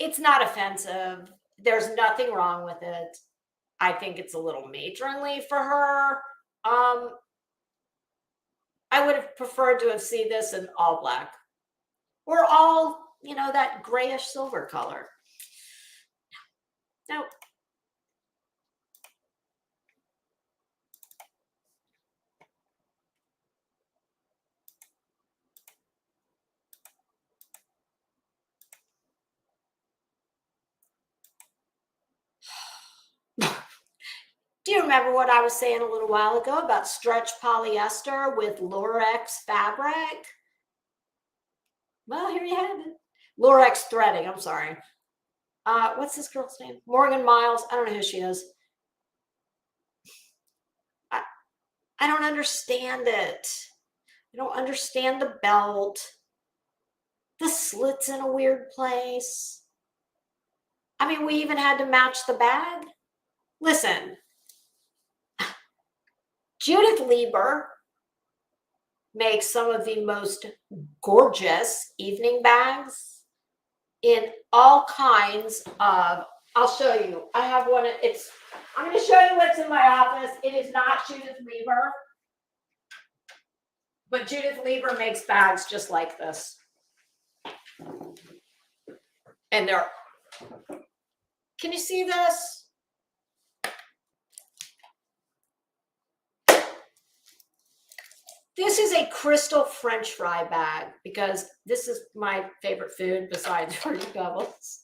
It's not offensive. There's nothing wrong with it. I think it's a little matronly for her. I would have preferred to have seen this in all black or all, that grayish silver color. No. Do you remember what I was saying a little while ago about stretch polyester with Lurex fabric? Well, here you have it. Lurex threading, I'm sorry. What's this girl's name? Morgan Miles. I don't know who she is. I don't understand it. I don't understand the belt. The slit's in a weird place. I mean, we even had to match the bag. Listen, Judith Lieber makes some of the most gorgeous evening bags in all kinds of, I'll show you. I have one. I'm going to show you what's in my office. It is not Judith Lieber, but Judith Lieber makes bags just like this. And can you see this? This is a crystal French fry bag because this is my favorite food besides Fruity Pebbles.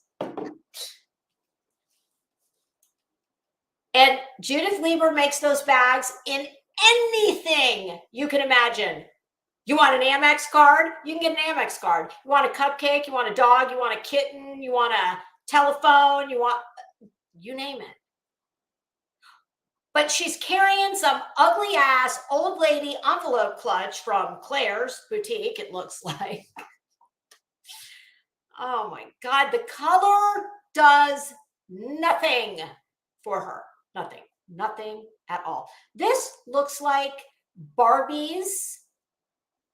And Judith Lieber makes those bags in anything you can imagine. You want an Amex card? You can get an Amex card. You want a cupcake? You want a dog? You want a kitten? You want a telephone? You name it. But she's carrying some ugly ass old lady envelope clutch from Claire's boutique, it looks like. Oh my God, the color does nothing for her. Nothing at all. This looks like Barbie's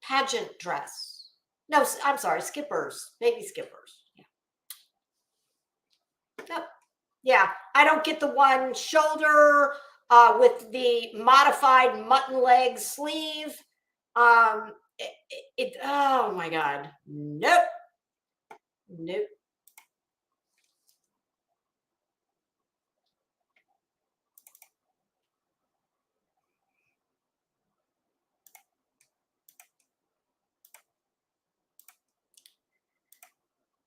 pageant dress. No, I'm sorry, Skippers, baby Skippers. Yeah. Nope. Yeah, I don't get the one shoulder with the modified mutton leg sleeve. Oh my God. Nope.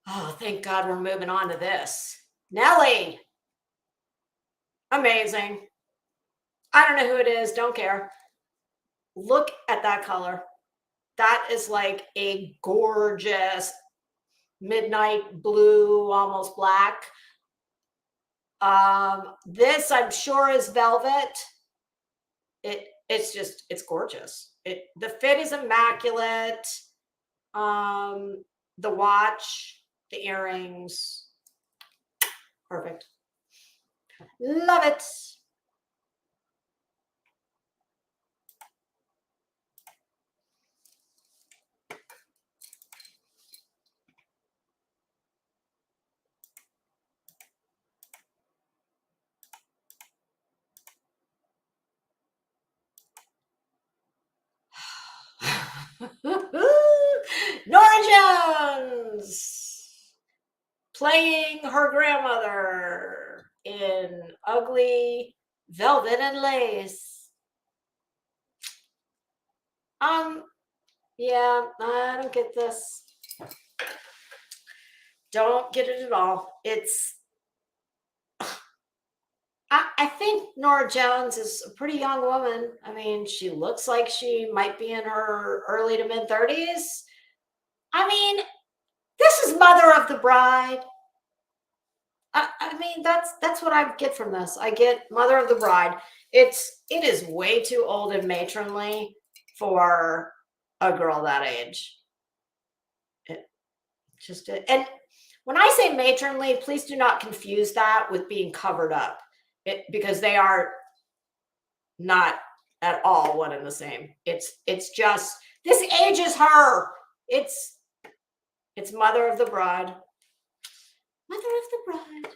Oh, thank God we're moving on to this. Nelly. Amazing. I don't know who it is. Don't care. Look at that color. That is like a gorgeous midnight blue, almost black. This I'm sure is velvet. It's gorgeous. The fit is immaculate. The watch, the earrings, perfect. Love it. Nora Jones playing her grandmother in ugly velvet and lace. Yeah, I don't get this. Don't get it at all. I think Nora Jones is a pretty young woman. I mean, she looks like she might be in her early to mid 30s. I mean, this is Mother of the Bride. I mean, that's what I get from this. I get Mother of the Bride. It is way too old and matronly for a girl that age. It just and when I say matronly, please do not confuse that with being covered up. Because they are not at all one and the same. It's just this ages her. It's Mother of the Bride. Mother of the Bride.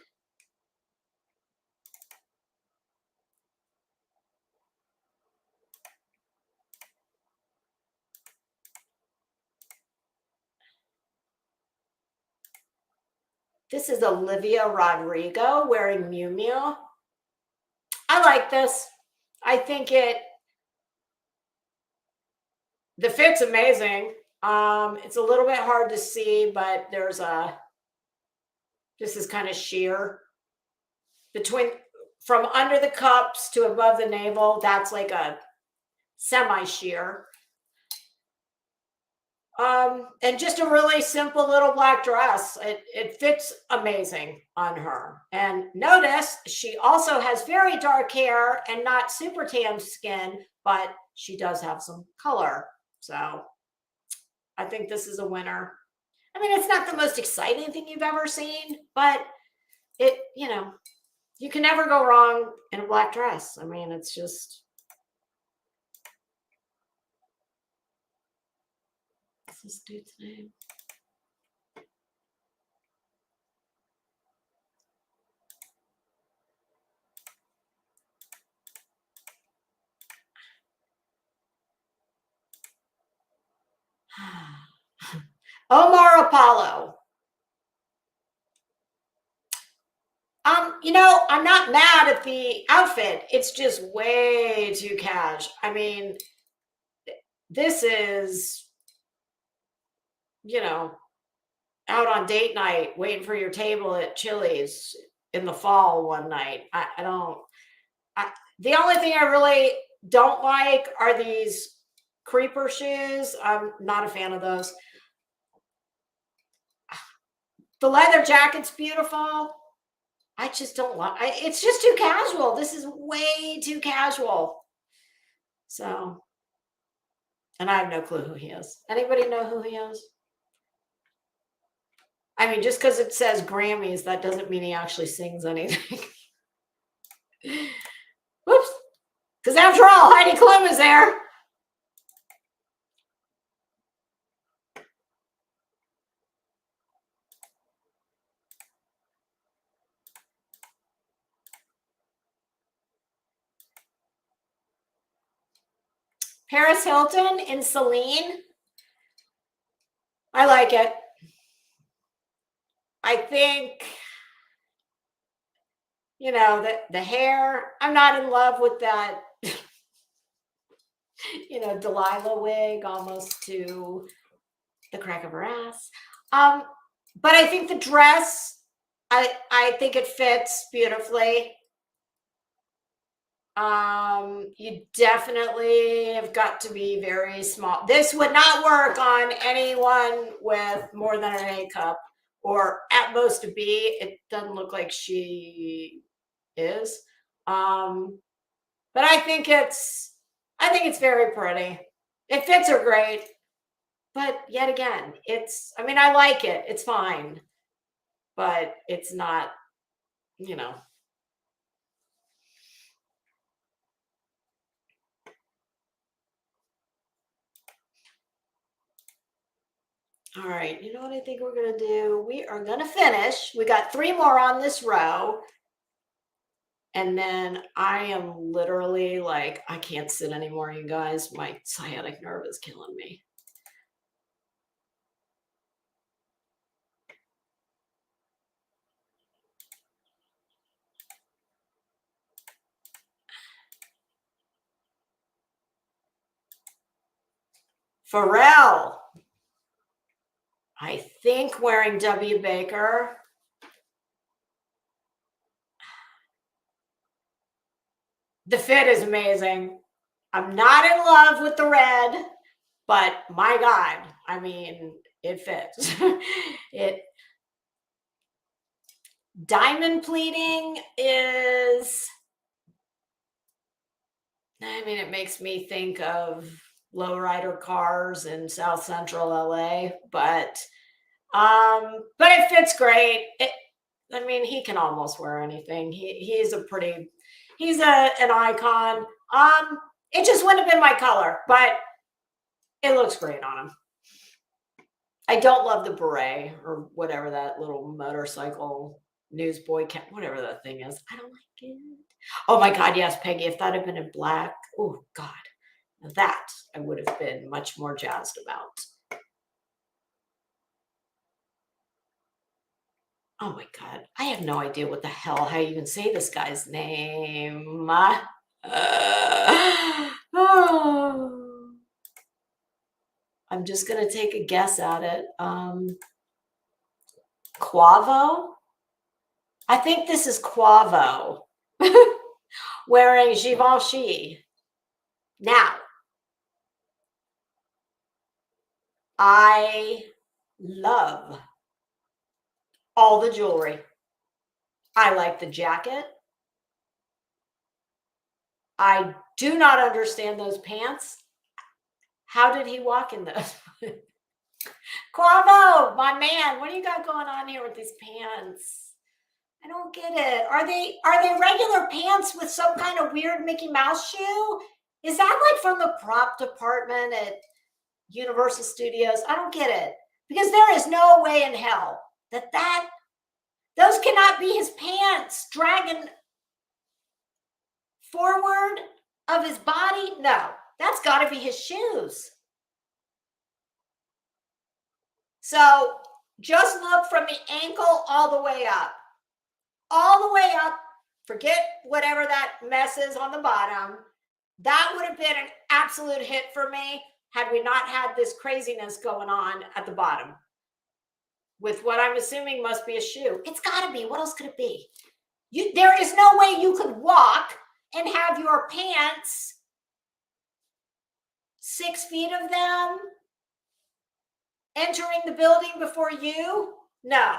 This is Olivia Rodrigo wearing Miu Miu. I like this. I think the fit's amazing. It's a little bit hard to see, but this is kind of sheer between from under the cups to above the navel. That's like a semi sheer. And just a really simple little black dress. It fits amazing on her. And notice she also has very dark hair and not super tan skin, but she does have some color. So I think this is a winner. I mean, it's not the most exciting thing you've ever seen, but you can never go wrong in a black dress. I mean, it's just what's this dude's name? Omar Apollo. I'm not mad at the outfit. It's just way too cash. I mean, this is, out on date night, waiting for your table at Chili's in the fall one night. I don't. The only thing I really don't like are these creeper shoes. I'm not a fan of those. The leather jacket's beautiful. I just don't like it's just too casual. This is way too casual. So, and I have no clue who he is. Anybody know who he is? I mean, just because it says Grammys, that doesn't mean he actually sings anything. Whoops. Because after all, Heidi Klum is there. Paris Hilton in Celine. I like it. I think, the hair. I'm not in love with that, Delilah wig almost to the crack of her ass. But I think the dress, I think it fits beautifully. You definitely have got to be very small. This would not work on anyone with more than an A cup or at most a B. It doesn't look like she is. But I think it's very pretty. It fits her great. But yet again, I like it. It's fine. But it's not, All right, you know what I think we're going to do? We are going to finish. We got 3 more on this row. And then I am literally like, I can't sit anymore, you guys. My sciatic nerve is killing me. Pharrell. I think wearing W. Baker. The fit is amazing. I'm not in love with the red, but my God, I mean, it fits. It diamond pleating is, I mean, it makes me think of lowrider cars in South Central LA, but it fits great. I mean, he can almost wear anything. He's an icon. It just wouldn't have been my color, but it looks great on him. I don't love the beret or whatever that little motorcycle newsboy cap, whatever that thing is. I don't like it. Oh my God, yes, Peggy. If that had been in black, oh God, that I would have been much more jazzed about. Oh my God, I have no idea what the hell, how you even say this guy's name. Oh. I'm just going to take a guess at it. Quavo? I think this is Quavo wearing Givenchy. Now, I love all the jewelry. I like the jacket. I do not understand those pants. How did he walk in those? Quavo, my man, what do you got going on here with these pants? I don't get it. Are they regular pants with some kind of weird Mickey Mouse shoe? Is that like from the prop department at Universal Studios? I don't get it. Because there is no way in hell that those cannot be his pants dragging forward of his body. No, that's got to be his shoes. So just look from the ankle all the way up. All the way up. Forget whatever that mess is on the bottom. That would have been an absolute hit for me had we not had this craziness going on at the bottom with what I'm assuming must be a shoe. It's got to be. What else could it be? There is no way you could walk and have your pants, 6 feet of them, entering the building before you. No.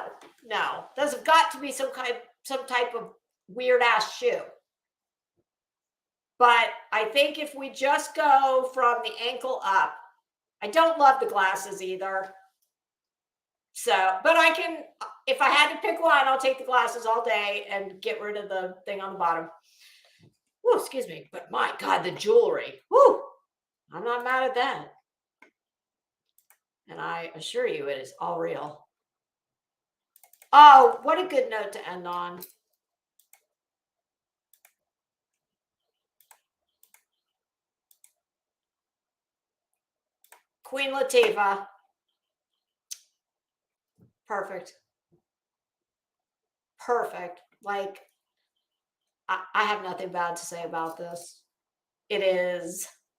Those have got to be some type of weird ass shoe. But I think if we just go from the ankle up, I don't love the glasses either. So, but I can, if I had to pick one, I'll take the glasses all day and get rid of the thing on the bottom. Woo, excuse me. But my God, the jewelry. Woo, I'm not mad at that. And I assure you it is all real. Oh, what a good note to end on. Queen Latifah. Perfect. Like, I have nothing bad to say about this.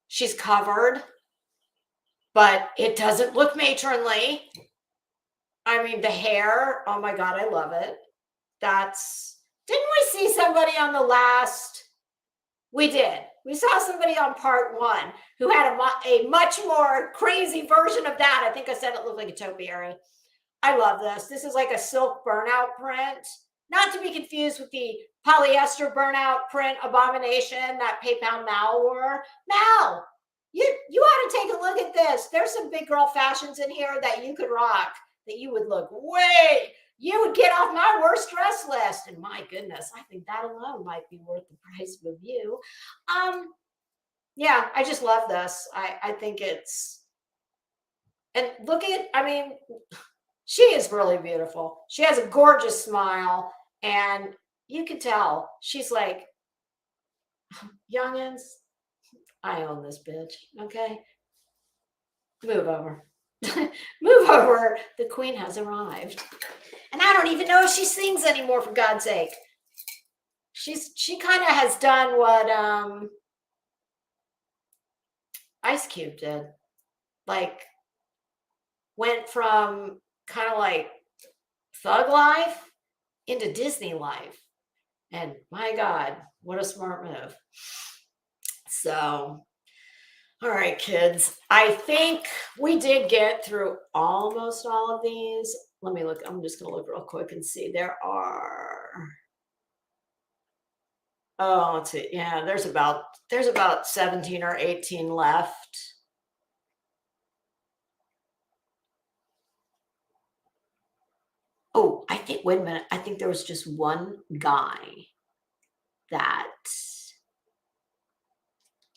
She's covered, but it doesn't look matronly. I mean, the hair, oh my God, I love it. Didn't we see somebody on the last? We did. We saw somebody on part 1 who had a much more crazy version of that. I think I said it looked like a topiary. I love this. This is like a silk burnout print. Not to be confused with the polyester burnout print abomination that PayPal Mal wore. Mal, you ought to take a look at this. There's some big girl fashions in here that you could rock, that you would look you would get off my worst dress list. And my goodness, I think that alone might be worth the price of a view. Yeah, I just love this. I think it's, and look at, I mean, she is really beautiful. She has a gorgeous smile, and you can tell she's like, youngins, I own this bitch. Okay. Move over. Move over. The queen has arrived. And I don't even know if she sings anymore, for God's sake. She kind of has done what Ice Cube did. Like, went from kind of like thug life into Disney life. And my God, what a smart move. So, All right, kids. I think we did get through almost all of these. Let me look. I'm just going to look real quick and see. There are. Oh, let's see. Yeah, there's about 17 or 18 left. Oh, I think. Wait a minute. I think there was just one guy that.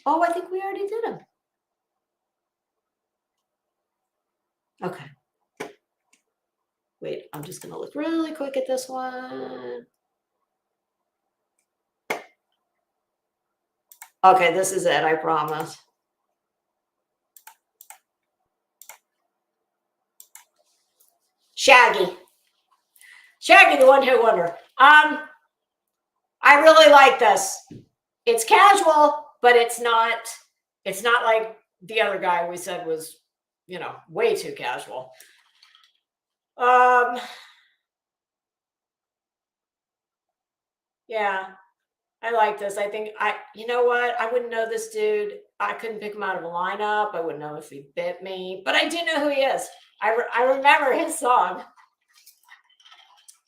Oh, I think we already did him. Okay. Wait, I'm just going to look really quick at this one. Okay, this is it, I promise. Shaggy, the one-hit wonder. I really like this. It's casual, but it's not like the other guy we said was, way too casual. Yeah, I like this. I think you know what? I wouldn't know this dude. I couldn't pick him out of a lineup. I wouldn't know if he bit me, but I do know who he is. I remember his song.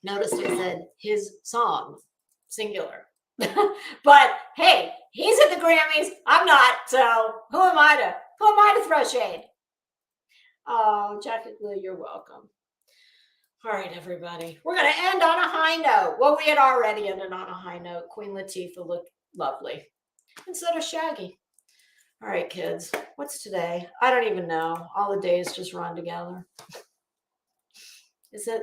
Notice I said his song, singular. But hey, he's at the Grammys. I'm not. So who am I to throw shade? Oh, Jacket Blue, you're welcome. All right, everybody. We're going to end on a high note. Well, we had already ended on a high note. Queen Latifah looked lovely instead of Shaggy. All right, kids. What's today? I don't even know. All the days just run together. Is it?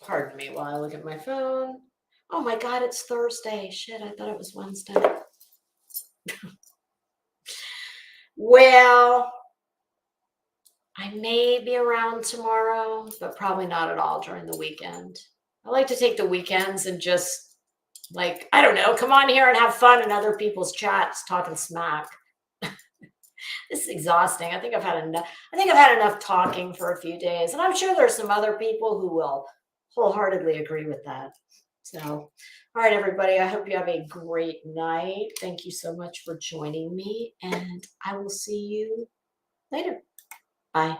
Pardon me while I look at my phone. Oh my God, it's Thursday. Shit, I thought it was Wednesday. Well, I may be around tomorrow, but probably not at all during the weekend. I like to take the weekends and just, like, I don't know, come on here and have fun in other people's chats talking smack. This is exhausting. I think I've had enough talking for a few days, and I'm sure there's some other people who will wholeheartedly agree with that. So, all right, everybody, I hope you have a great night. Thank you so much for joining me, and I will see you later. Bye.